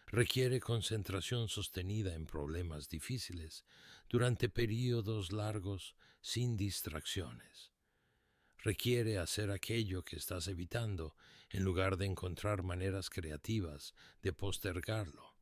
requiere concentración sostenida en problemas difíciles durante períodos largos sin distracciones. Requiere hacer aquello que estás evitando en lugar de encontrar maneras creativas de postergarlo.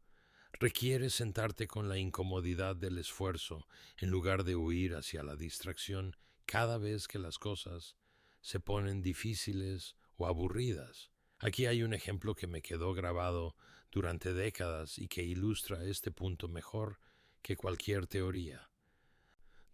Requiere sentarte con la incomodidad del esfuerzo en lugar de huir hacia la distracción cada vez que las cosas se ponen difíciles o aburridas. Aquí hay un ejemplo que me quedó grabado durante décadas y que ilustra este punto mejor que cualquier teoría.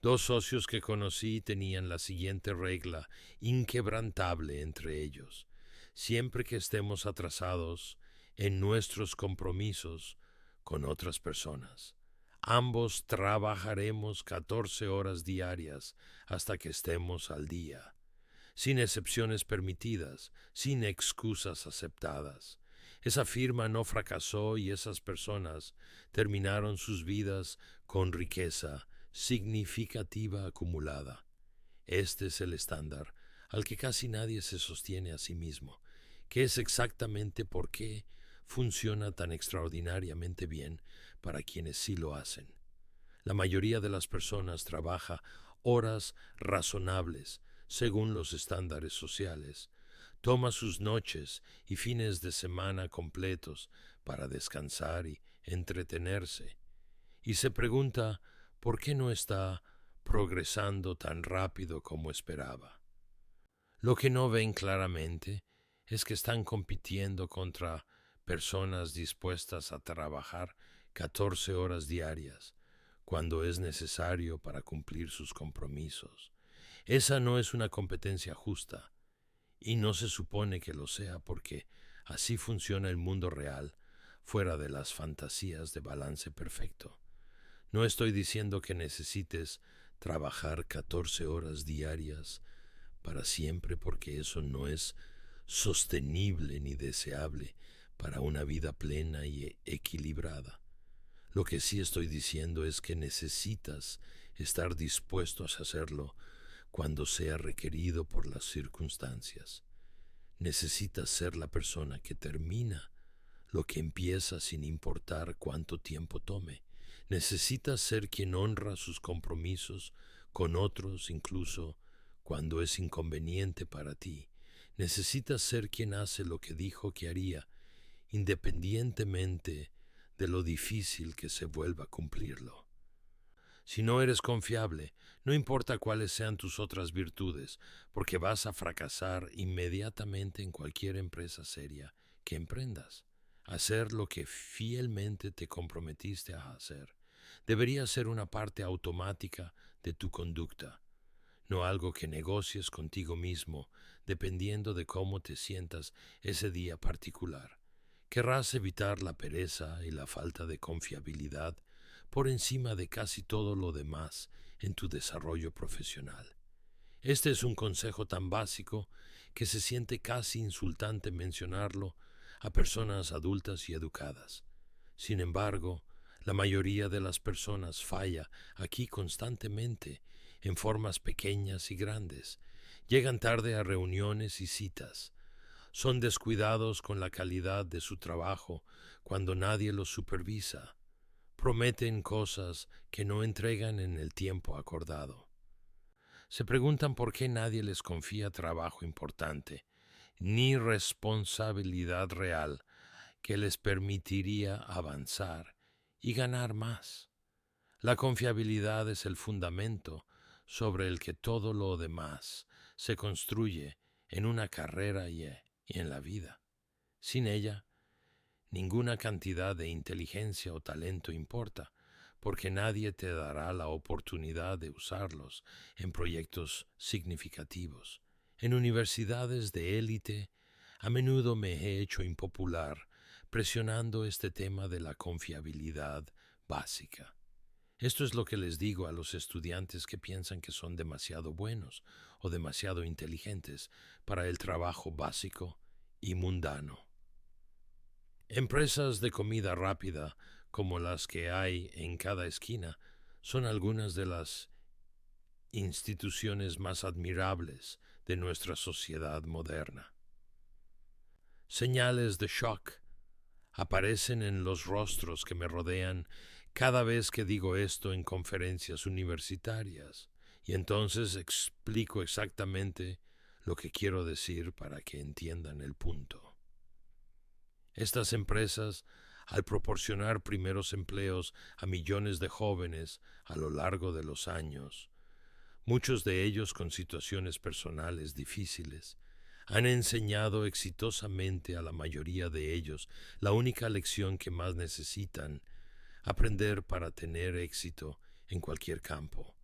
Dos socios que conocí tenían la siguiente regla inquebrantable entre ellos: siempre que estemos atrasados en nuestros compromisos con otras personas, ambos trabajaremos 14 horas diarias hasta que estemos al día, sin excepciones permitidas, sin excusas aceptadas. Esa firma no fracasó y esas personas terminaron sus vidas con riqueza significativa acumulada. Este es el estándar al que casi nadie se sostiene a sí mismo, que es exactamente por qué funciona tan extraordinariamente bien para quienes sí lo hacen. La mayoría de las personas trabaja horas razonables según los estándares sociales, toma sus noches y fines de semana completos para descansar y entretenerse, y se pregunta por qué no está progresando tan rápido como esperaba. Lo que no ven claramente es que están compitiendo contra personas dispuestas a trabajar 14 horas diarias cuando es necesario para cumplir sus compromisos. Esa no es una competencia justa, y no se supone que lo sea porque así funciona el mundo real, fuera de las fantasías de balance perfecto. No estoy diciendo que necesites trabajar 14 horas diarias para siempre, porque eso no es sostenible ni deseable para una vida plena y equilibrada. Lo que sí estoy diciendo es que necesitas estar dispuesto a hacerlo cuando sea requerido por las circunstancias. Necesitas ser la persona que termina lo que empieza sin importar cuánto tiempo tome. Necesitas ser quien honra sus compromisos con otros, incluso cuando es inconveniente para ti. Necesitas ser quien hace lo que dijo que haría, independientemente de lo difícil que se vuelva a cumplirlo. Si no eres confiable, no importa cuáles sean tus otras virtudes, porque vas a fracasar inmediatamente en cualquier empresa seria que emprendas. Hacer lo que fielmente te comprometiste a hacer debería ser una parte automática de tu conducta, no algo que negocies contigo mismo dependiendo de cómo te sientas ese día particular. Querrás evitar la pereza y la falta de confiabilidad por encima de casi todo lo demás en tu desarrollo profesional. Este es un consejo tan básico que se siente casi insultante mencionarlo a personas adultas y educadas. Sin embargo, la mayoría de las personas falla aquí constantemente, en formas pequeñas y grandes. Llegan tarde a reuniones y citas. Son descuidados con la calidad de su trabajo cuando nadie los supervisa. Prometen cosas que no entregan en el tiempo acordado. Se preguntan por qué nadie les confía trabajo importante, ni responsabilidad real que les permitiría avanzar y ganar más. La confiabilidad es el fundamento sobre el que todo lo demás se construye en una carrera y en la vida. Sin ella, ninguna cantidad de inteligencia o talento importa, porque nadie te dará la oportunidad de usarlos en proyectos significativos. En universidades de élite, a menudo me he hecho impopular presionando este tema de la confiabilidad básica. Esto es lo que les digo a los estudiantes que piensan que son demasiado buenos o demasiado inteligentes para el trabajo básico y mundano. Empresas de comida rápida, como las que hay en cada esquina, son algunas de las instituciones más admirables de nuestra sociedad moderna. Señales de shock aparecen en los rostros que me rodean cada vez que digo esto en conferencias universitarias, y entonces explico exactamente lo que quiero decir para que entiendan el punto. Estas empresas, al proporcionar primeros empleos a millones de jóvenes a lo largo de los años, muchos de ellos con situaciones personales difíciles, han enseñado exitosamente a la mayoría de ellos la única lección que más necesitan aprender para tener éxito en cualquier campo: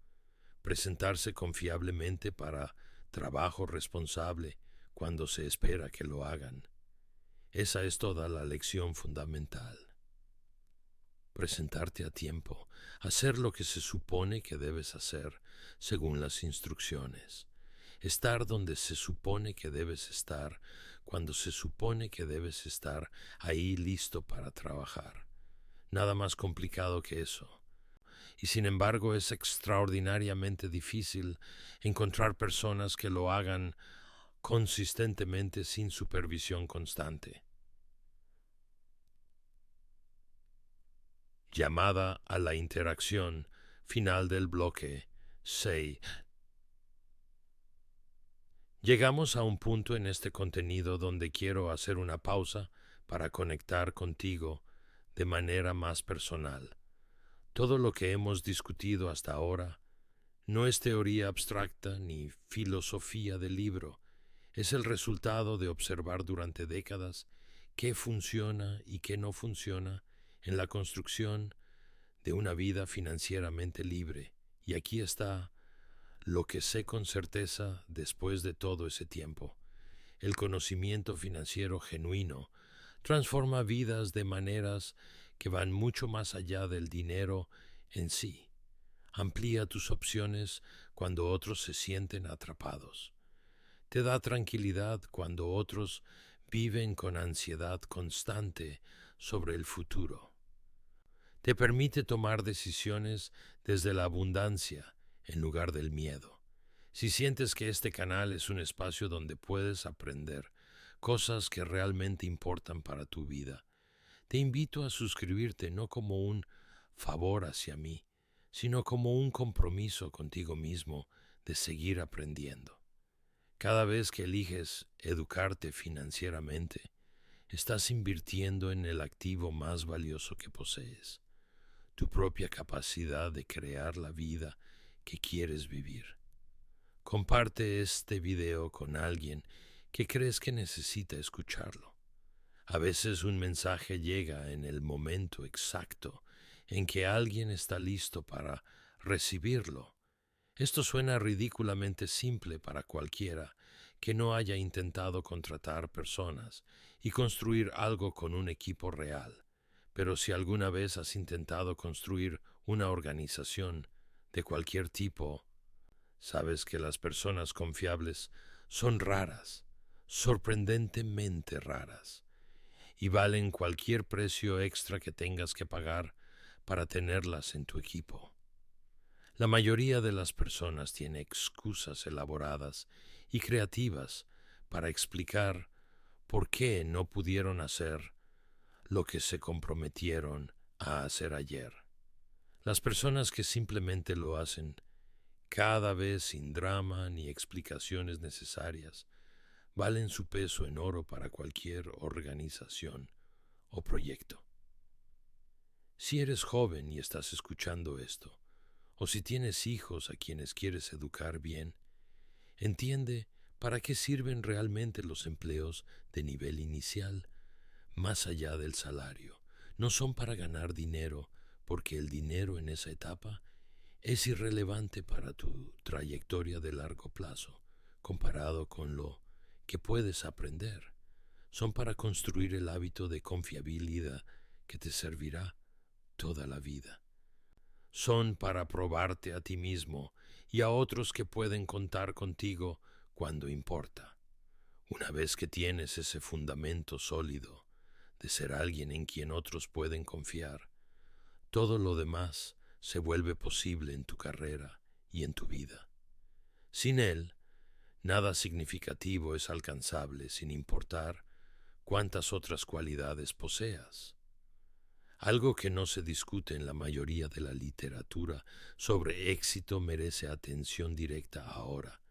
presentarse confiablemente para trabajo responsable cuando se espera que lo hagan. Esa es toda la lección fundamental. Presentarte a tiempo, hacer lo que se supone que debes hacer según las instrucciones. Estar donde se supone que debes estar, cuando se supone que debes estar ahí listo para trabajar. Nada más complicado que eso. Y sin embargo es extraordinariamente difícil encontrar personas que lo hagan consistentemente sin supervisión constante. Llamada a la interacción, final del bloque 6. Llegamos a un punto en este contenido donde quiero hacer una pausa para conectar contigo de manera más personal. Todo lo que hemos discutido hasta ahora no es teoría abstracta ni filosofía de libro, Es el resultado de observar durante décadas qué funciona y qué no funciona en la construcción de una vida financieramente libre. Y aquí está lo que sé con certeza después de todo ese tiempo. El conocimiento financiero genuino transforma vidas de maneras que van mucho más allá del dinero en sí. Amplía tus opciones cuando otros se sienten atrapados. Te da tranquilidad cuando otros viven con ansiedad constante sobre el futuro. Te permite tomar decisiones desde la abundancia en lugar del miedo. Si sientes que este canal es un espacio donde puedes aprender cosas que realmente importan para tu vida, te invito a suscribirte no como un favor hacia mí, sino como un compromiso contigo mismo de seguir aprendiendo. Cada vez que eliges educarte financieramente, estás invirtiendo en el activo más valioso que posees, tu propia capacidad de crear la vida que quieres vivir. Comparte este video con alguien que crees que necesita escucharlo. A veces un mensaje llega en el momento exacto en que alguien está listo para recibirlo. Esto suena ridículamente simple para cualquiera que no haya intentado contratar personas y construir algo con un equipo real. Pero si alguna vez has intentado construir una organización de cualquier tipo, sabes que las personas confiables son raras, sorprendentemente raras, y valen cualquier precio extra que tengas que pagar para tenerlas en tu equipo. La mayoría de las personas tiene excusas elaboradas y creativas para explicar por qué no pudieron hacer lo que se comprometieron a hacer ayer. Las personas que simplemente lo hacen, cada vez sin drama ni explicaciones necesarias, valen su peso en oro para cualquier organización o proyecto. Si eres joven y estás escuchando esto, o si tienes hijos a quienes quieres educar bien, entiende para qué sirven realmente los empleos de nivel inicial, más allá del salario. No son para ganar dinero, porque el dinero en esa etapa es irrelevante para tu trayectoria de largo plazo, comparado con lo que puedes aprender. Son para construir el hábito de confiabilidad que te servirá toda la vida. Son para probarte a ti mismo y a otros que pueden contar contigo cuando importa. Una vez que tienes ese fundamento sólido de ser alguien en quien otros pueden confiar, todo lo demás se vuelve posible en tu carrera y en tu vida. Sin él, nada significativo es alcanzable sin importar cuántas otras cualidades poseas. Algo que no se discute en la mayoría de la literatura sobre éxito merece atención directa ahora.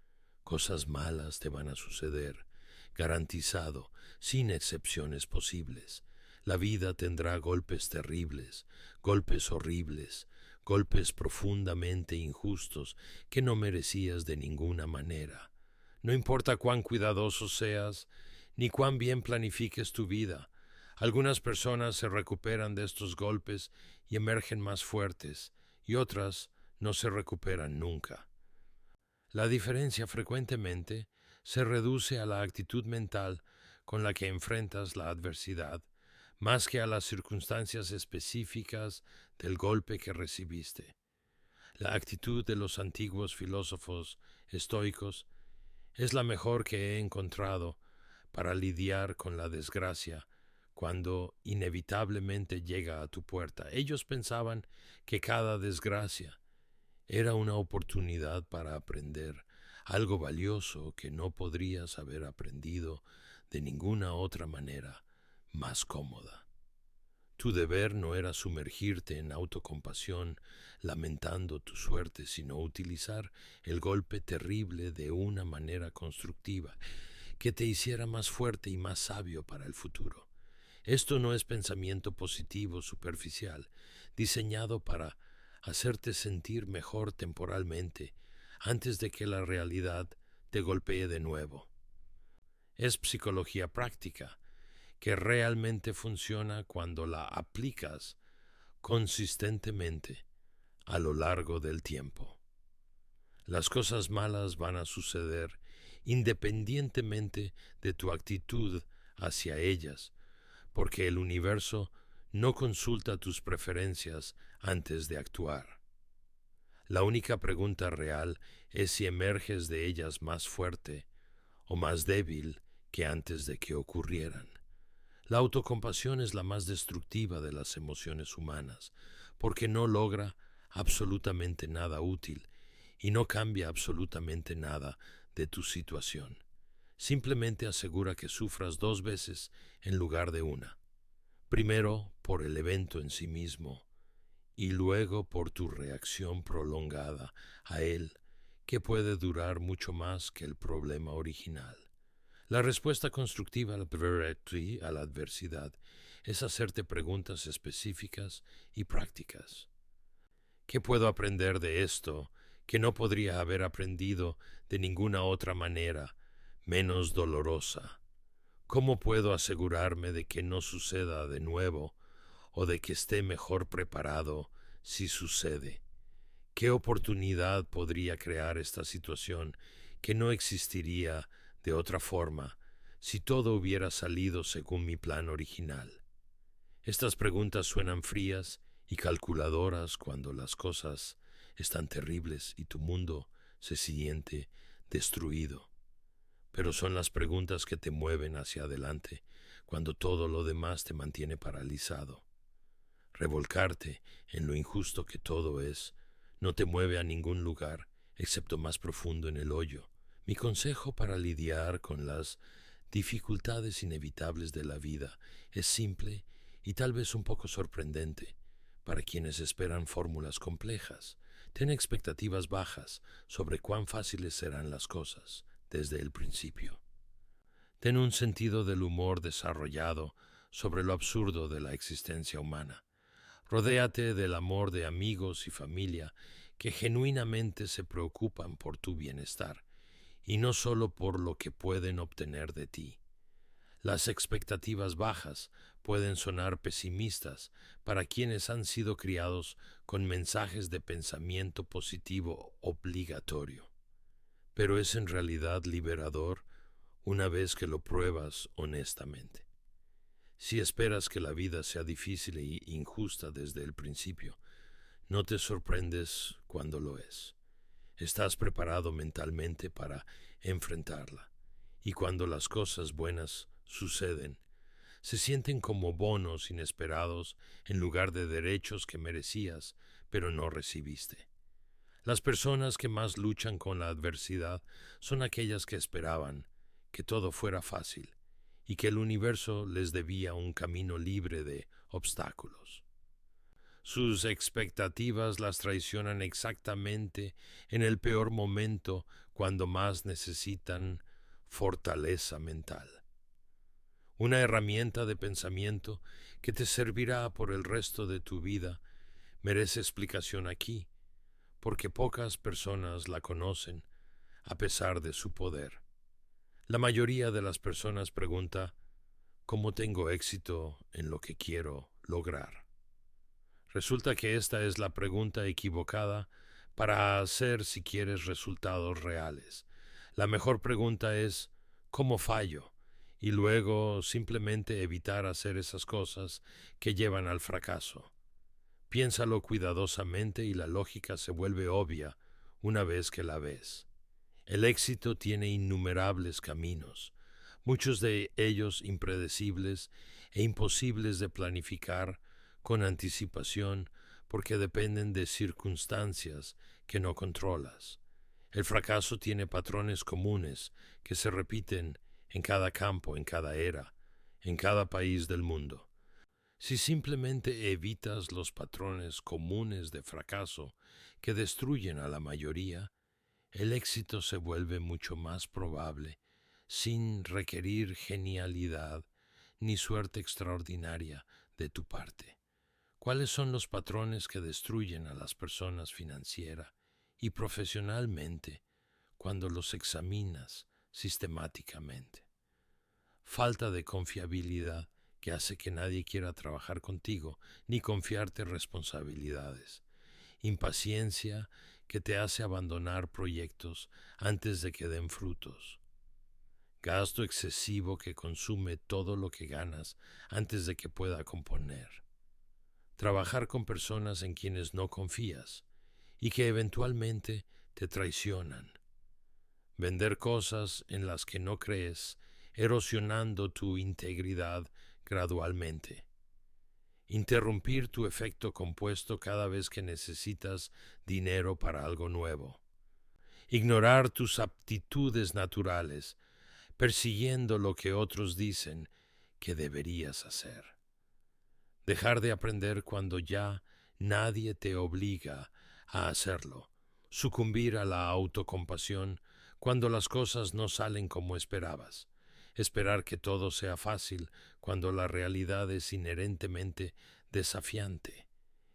Cosas malas te van a suceder, garantizado, sin excepciones posibles. La vida tendrá golpes terribles, golpes horribles, golpes profundamente injustos que no merecías de ninguna manera. No importa cuán cuidadoso seas, ni cuán bien planifiques tu vida, algunas personas se recuperan de estos golpes y emergen más fuertes, y otras no se recuperan nunca. La diferencia frecuentemente se reduce a la actitud mental con la que enfrentas la adversidad, más que a las circunstancias específicas del golpe que recibiste. La actitud de los antiguos filósofos estoicos es la mejor que he encontrado para lidiar con la desgracia cuando inevitablemente llega a tu puerta. Ellos pensaban que cada desgracia era una oportunidad para aprender algo valioso que no podrías haber aprendido de ninguna otra manera más cómoda. Tu deber no era sumergirte en autocompasión, lamentando tu suerte, sino utilizar el golpe terrible de una manera constructiva que te hiciera más fuerte y más sabio para el futuro. Esto no es pensamiento positivo superficial, diseñado para hacerte sentir mejor temporalmente antes de que la realidad te golpee de nuevo. Es psicología práctica, que realmente funciona cuando la aplicas consistentemente a lo largo del tiempo. Las cosas malas van a suceder independientemente de tu actitud hacia ellas, porque el universo no consulta tus preferencias antes de actuar. La única pregunta real es si emerges de ellas más fuerte o más débil que antes de que ocurrieran. La autocompasión es la más destructiva de las emociones humanas, porque no logra absolutamente nada útil y no cambia absolutamente nada de tu situación. Simplemente asegura que sufras 2 veces en lugar de una. Primero por el evento en sí mismo y luego por tu reacción prolongada a él, que puede durar mucho más que el problema original. La respuesta constructiva a la adversidad es hacerte preguntas específicas y prácticas. ¿Qué puedo aprender de esto que no podría haber aprendido de ninguna otra manera menos dolorosa? ¿Cómo puedo asegurarme de que no suceda de nuevo o de que esté mejor preparado si sucede? ¿Qué oportunidad podría crear esta situación que no existiría de otra forma si todo hubiera salido según mi plan original? Estas preguntas suenan frías y calculadoras cuando las cosas están terribles y tu mundo se siente destruido. Pero son las preguntas que te mueven hacia adelante cuando todo lo demás te mantiene paralizado. Revolcarte en lo injusto que todo es no te mueve a ningún lugar excepto más profundo en el hoyo. Mi consejo para lidiar con las dificultades inevitables de la vida es simple y tal vez un poco sorprendente para quienes esperan fórmulas complejas. Ten expectativas bajas sobre cuán fáciles serán las cosas desde el principio. Ten un sentido del humor desarrollado sobre lo absurdo de la existencia humana. Rodéate del amor de amigos y familia que genuinamente se preocupan por tu bienestar y no solo por lo que pueden obtener de ti. Las expectativas bajas pueden sonar pesimistas para quienes han sido criados con mensajes de pensamiento positivo obligatorio, pero es en realidad liberador una vez que lo pruebas honestamente. Si esperas que la vida sea difícil e injusta desde el principio, no te sorprendes cuando lo es. Estás preparado mentalmente para enfrentarla, y cuando las cosas buenas suceden, se sienten como bonos inesperados en lugar de derechos que merecías, pero no recibiste. Las personas que más luchan con la adversidad son aquellas que esperaban que todo fuera fácil y que el universo les debía un camino libre de obstáculos. Sus expectativas las traicionan exactamente en el peor momento cuando más necesitan fortaleza mental. Una herramienta de pensamiento que te servirá por el resto de tu vida merece explicación aquí, porque pocas personas la conocen a pesar de su poder. La mayoría de las personas pregunta, ¿cómo tengo éxito en lo que quiero lograr? Resulta que esta es la pregunta equivocada para hacer si quieres resultados reales. La mejor pregunta es, ¿cómo fallo? Y luego simplemente evitar hacer esas cosas que llevan al fracaso. Piénsalo cuidadosamente y la lógica se vuelve obvia una vez que la ves. El éxito tiene innumerables caminos, muchos de ellos impredecibles e imposibles de planificar con anticipación porque dependen de circunstancias que no controlas. El fracaso tiene patrones comunes que se repiten en cada campo, en cada era, en cada país del mundo. Si simplemente evitas los patrones comunes de fracaso que destruyen a la mayoría, el éxito se vuelve mucho más probable sin requerir genialidad ni suerte extraordinaria de tu parte. ¿Cuáles son los patrones que destruyen a las personas financiera y profesionalmente cuando los examinas sistemáticamente? falta de confiabilidad que hace que nadie quiera trabajar contigo ni confiarte responsabilidades, impaciencia que te hace abandonar proyectos antes de que den frutos, gasto excesivo que consume todo lo que ganas antes de que pueda componer, trabajar con personas en quienes no confías y que eventualmente te traicionan, vender cosas en las que no crees, erosionando tu integridad gradualmente, interrumpir tu efecto compuesto cada vez que necesitas dinero para algo nuevo, ignorar tus aptitudes naturales, persiguiendo lo que otros dicen que deberías hacer, dejar de aprender cuando ya nadie te obliga a hacerlo, sucumbir a la autocompasión cuando las cosas no salen como esperabas, esperar que todo sea fácil cuando la realidad es inherentemente desafiante.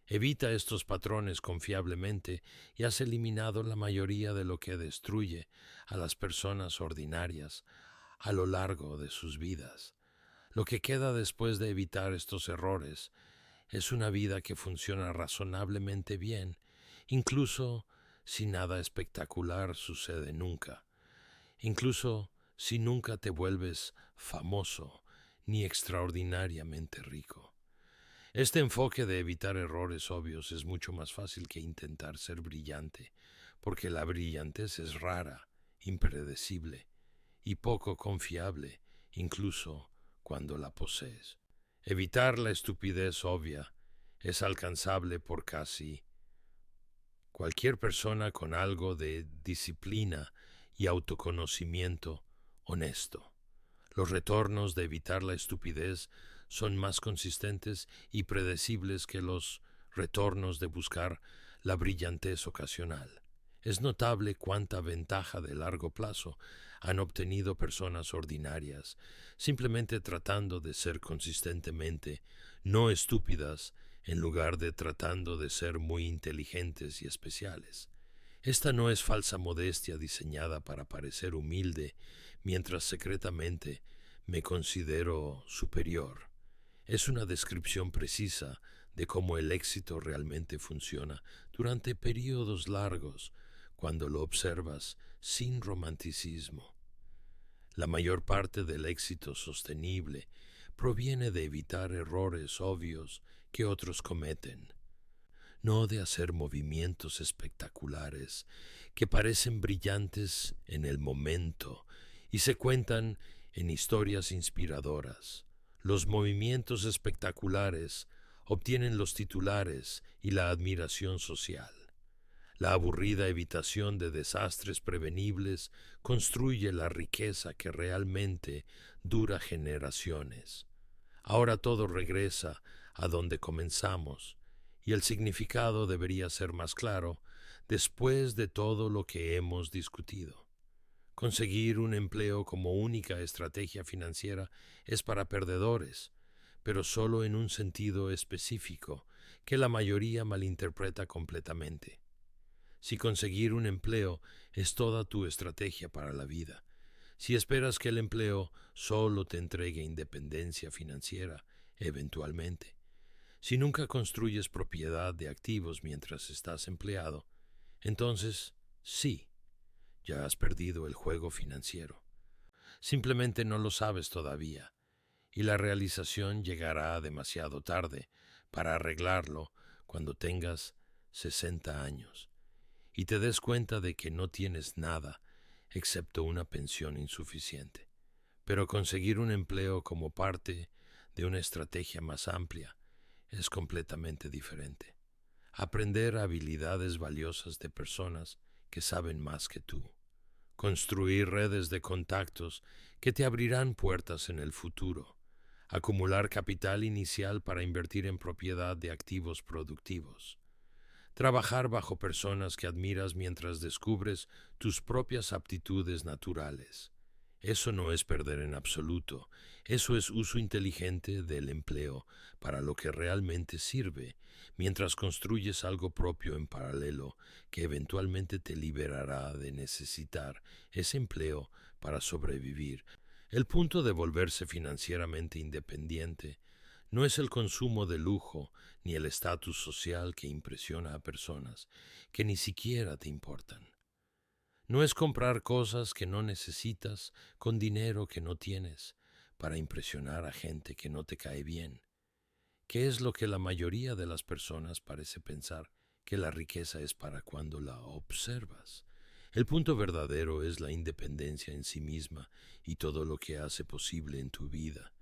Evita estos patrones confiablemente y has eliminado la mayoría de lo que destruye a las personas ordinarias a lo largo de sus vidas. Lo que queda después de evitar estos errores es una vida que funciona razonablemente bien, incluso si nada espectacular sucede nunca, incluso si nunca te vuelves famoso ni extraordinariamente rico. Este enfoque de evitar errores obvios es mucho más fácil que intentar ser brillante, porque la brillantez es rara, impredecible y poco confiable, incluso cuando la posees. Evitar la estupidez obvia es alcanzable por casi cualquier persona con algo de disciplina y autoconocimiento honesto. Los retornos de evitar la estupidez son más consistentes y predecibles que los retornos de buscar la brillantez ocasional. Es notable cuánta ventaja de largo plazo han obtenido personas ordinarias, simplemente tratando de ser consistentemente no estúpidas en lugar de tratando de ser muy inteligentes y especiales. Esta no es falsa modestia diseñada para parecer humilde, mientras secretamente me considero superior. Es una descripción precisa de cómo el éxito realmente funciona durante periodos largos, cuando lo observas sin romanticismo. La mayor parte del éxito sostenible proviene de evitar errores obvios que otros cometen, no de hacer movimientos espectaculares que parecen brillantes en el momento y se cuentan en historias inspiradoras. Los movimientos espectaculares obtienen los titulares y la admiración social. La aburrida evitación de desastres prevenibles construye la riqueza que realmente dura generaciones. Ahora todo regresa a donde comenzamos, y el significado debería ser más claro después de todo lo que hemos discutido. Conseguir un empleo como única estrategia financiera es para perdedores, pero solo en un sentido específico que la mayoría malinterpreta completamente. Si conseguir un empleo es toda tu estrategia para la vida, si esperas que el empleo solo te entregue independencia financiera, eventualmente, si nunca construyes propiedad de activos mientras estás empleado, entonces sí, ya has perdido el juego financiero. Simplemente no lo sabes todavía, y la realización llegará demasiado tarde para arreglarlo cuando tengas 60 años y te des cuenta de que no tienes nada excepto una pensión insuficiente. Pero conseguir un empleo como parte de una estrategia más amplia es completamente diferente. Aprender habilidades valiosas de personas que saben más que tú. Construir redes de contactos que te abrirán puertas en el futuro. Acumular capital inicial para invertir en propiedad de activos productivos. Trabajar bajo personas que admiras mientras descubres tus propias aptitudes naturales. Eso no es perder en absoluto, eso es uso inteligente del empleo para lo que realmente sirve, mientras construyes algo propio en paralelo que eventualmente te liberará de necesitar ese empleo para sobrevivir. El punto de volverse financieramente independiente no es el consumo de lujo ni el estatus social que impresiona a personas que ni siquiera te importan. No es comprar cosas que no necesitas con dinero que no tienes para impresionar a gente que no te cae bien, que es lo que la mayoría de las personas parece pensar que la riqueza es para cuando la observas. El punto verdadero es la independencia en sí misma y todo lo que hace posible en tu vida.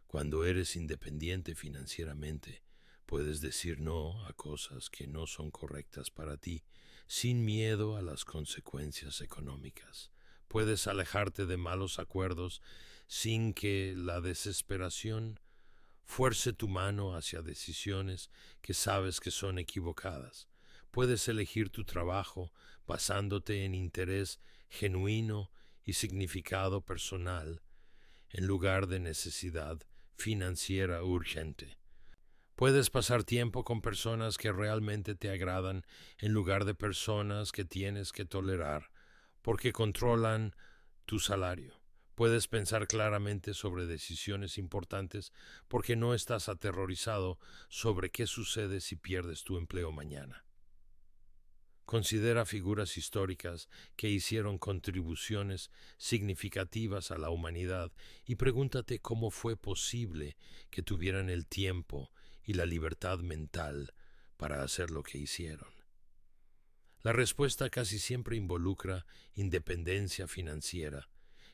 Cuando eres independiente financieramente, puedes decir no a cosas que no son correctas para ti, sin miedo a las consecuencias económicas. Puedes alejarte de malos acuerdos sin que la desesperación fuerce tu mano hacia decisiones que sabes que son equivocadas. Puedes elegir tu trabajo basándote en interés genuino y significado personal en lugar de necesidad financiera urgente. Puedes pasar tiempo con personas que realmente te agradan en lugar de personas que tienes que tolerar porque controlan tu salario. Puedes pensar claramente sobre decisiones importantes porque no estás aterrorizado sobre qué sucede si pierdes tu empleo mañana. Considera figuras históricas que hicieron contribuciones significativas a la humanidad y pregúntate cómo fue posible que tuvieran el tiempo y la libertad mental para hacer lo que hicieron. La respuesta casi siempre involucra independencia financiera,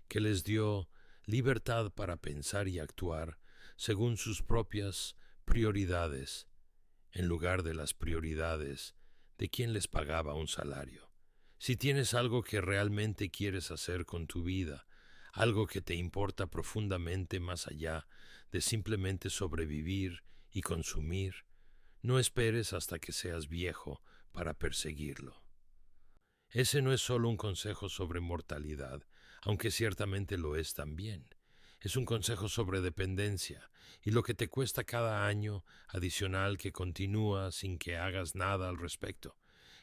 que les dio libertad para pensar y actuar según sus propias prioridades, en lugar de las prioridades de quien les pagaba un salario. Si tienes algo que realmente quieres hacer con tu vida, algo que te importa profundamente más allá de simplemente sobrevivir y consumir, no esperes hasta que seas viejo para perseguirlo. Ese no es solo un consejo sobre mortalidad, aunque ciertamente lo es también. Es un consejo sobre dependencia y lo que te cuesta cada año adicional que continúa sin que hagas nada al respecto.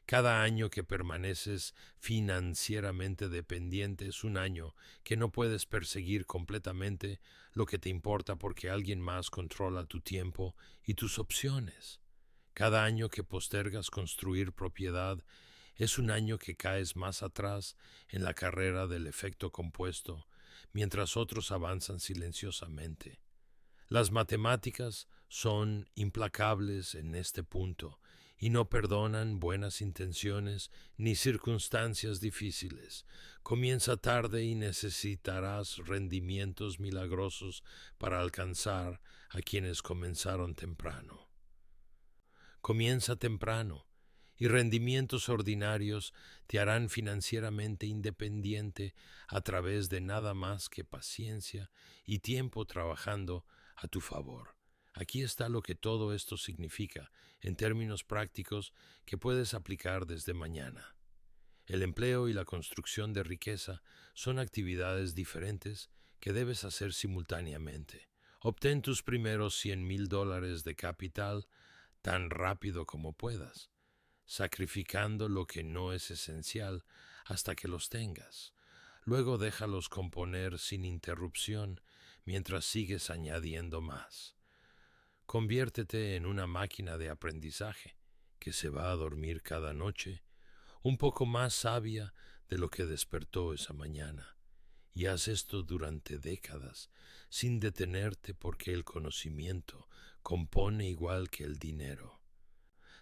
Cada año que permaneces financieramente dependiente es un año que no puedes perseguir completamente lo que te importa porque alguien más controla tu tiempo y tus opciones. Cada año que postergas construir propiedad es un año que caes más atrás en la carrera del efecto compuesto, mientras otros avanzan silenciosamente. Las matemáticas son implacables en este punto y no perdonan buenas intenciones ni circunstancias difíciles. Comienza tarde y necesitarás rendimientos milagrosos para alcanzar a quienes comenzaron temprano. Comienza temprano y rendimientos ordinarios te harán financieramente independiente a través de nada más que paciencia y tiempo trabajando a tu favor. Aquí está lo que todo esto significa en términos prácticos que puedes aplicar desde mañana. El empleo y la construcción de riqueza son actividades diferentes que debes hacer simultáneamente. Obtén tus primeros $100,000 de capital tan rápido como puedas, sacrificando lo que no es esencial hasta que los tengas. Luego déjalos componer sin interrupción mientras sigues añadiendo más. Conviértete en una máquina de aprendizaje que se va a dormir cada noche, un poco más sabia de lo que despertó esa mañana. Y haz esto durante décadas, sin detenerte porque el conocimiento compone igual que el dinero.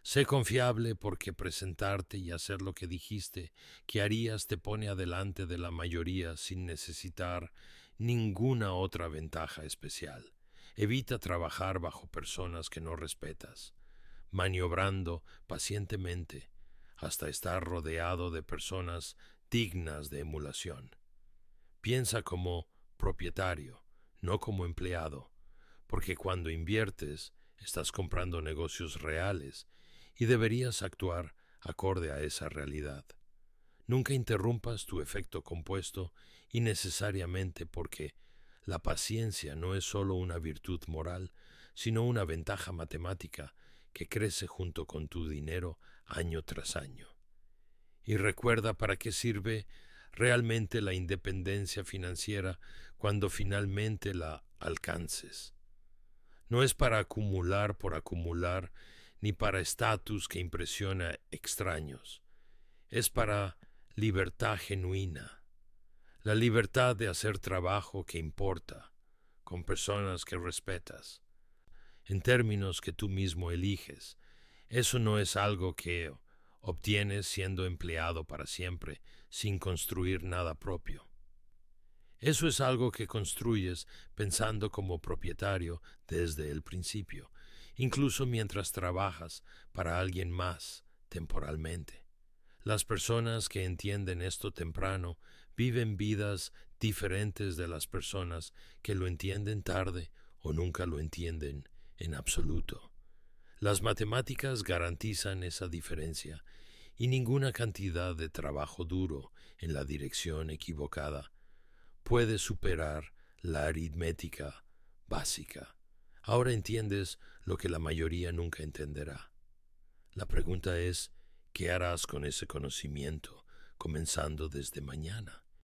Sé confiable porque presentarte y hacer lo que dijiste que harías te pone adelante de la mayoría sin necesitar ninguna otra ventaja especial. Evita trabajar bajo personas que no respetas, maniobrando pacientemente hasta estar rodeado de personas dignas de emulación. Piensa como propietario, no como empleado, porque cuando inviertes estás comprando negocios reales y deberías actuar acorde a esa realidad. Nunca interrumpas tu efecto compuesto innecesariamente porque la paciencia no es solo una virtud moral, sino una ventaja matemática que crece junto con tu dinero año tras año. Y recuerda para qué sirve realmente la independencia financiera cuando finalmente la alcances. No es para acumular por acumular, ni para estatus que impresiona extraños. Es para libertad genuina, la libertad de hacer trabajo que importa, con personas que respetas, en términos que tú mismo eliges. Eso no es algo que obtienes siendo empleado para siempre, sin construir nada propio. Eso es algo que construyes pensando como propietario desde el principio, incluso mientras trabajas para alguien más temporalmente. Las personas que entienden esto temprano viven vidas diferentes de las personas que lo entienden tarde o nunca lo entienden en absoluto. Las matemáticas garantizan esa diferencia y ninguna cantidad de trabajo duro en la dirección equivocada puede superar la aritmética básica. Ahora entiendes lo que la mayoría nunca entenderá. La pregunta es, ¿qué harás con ese conocimiento comenzando desde mañana?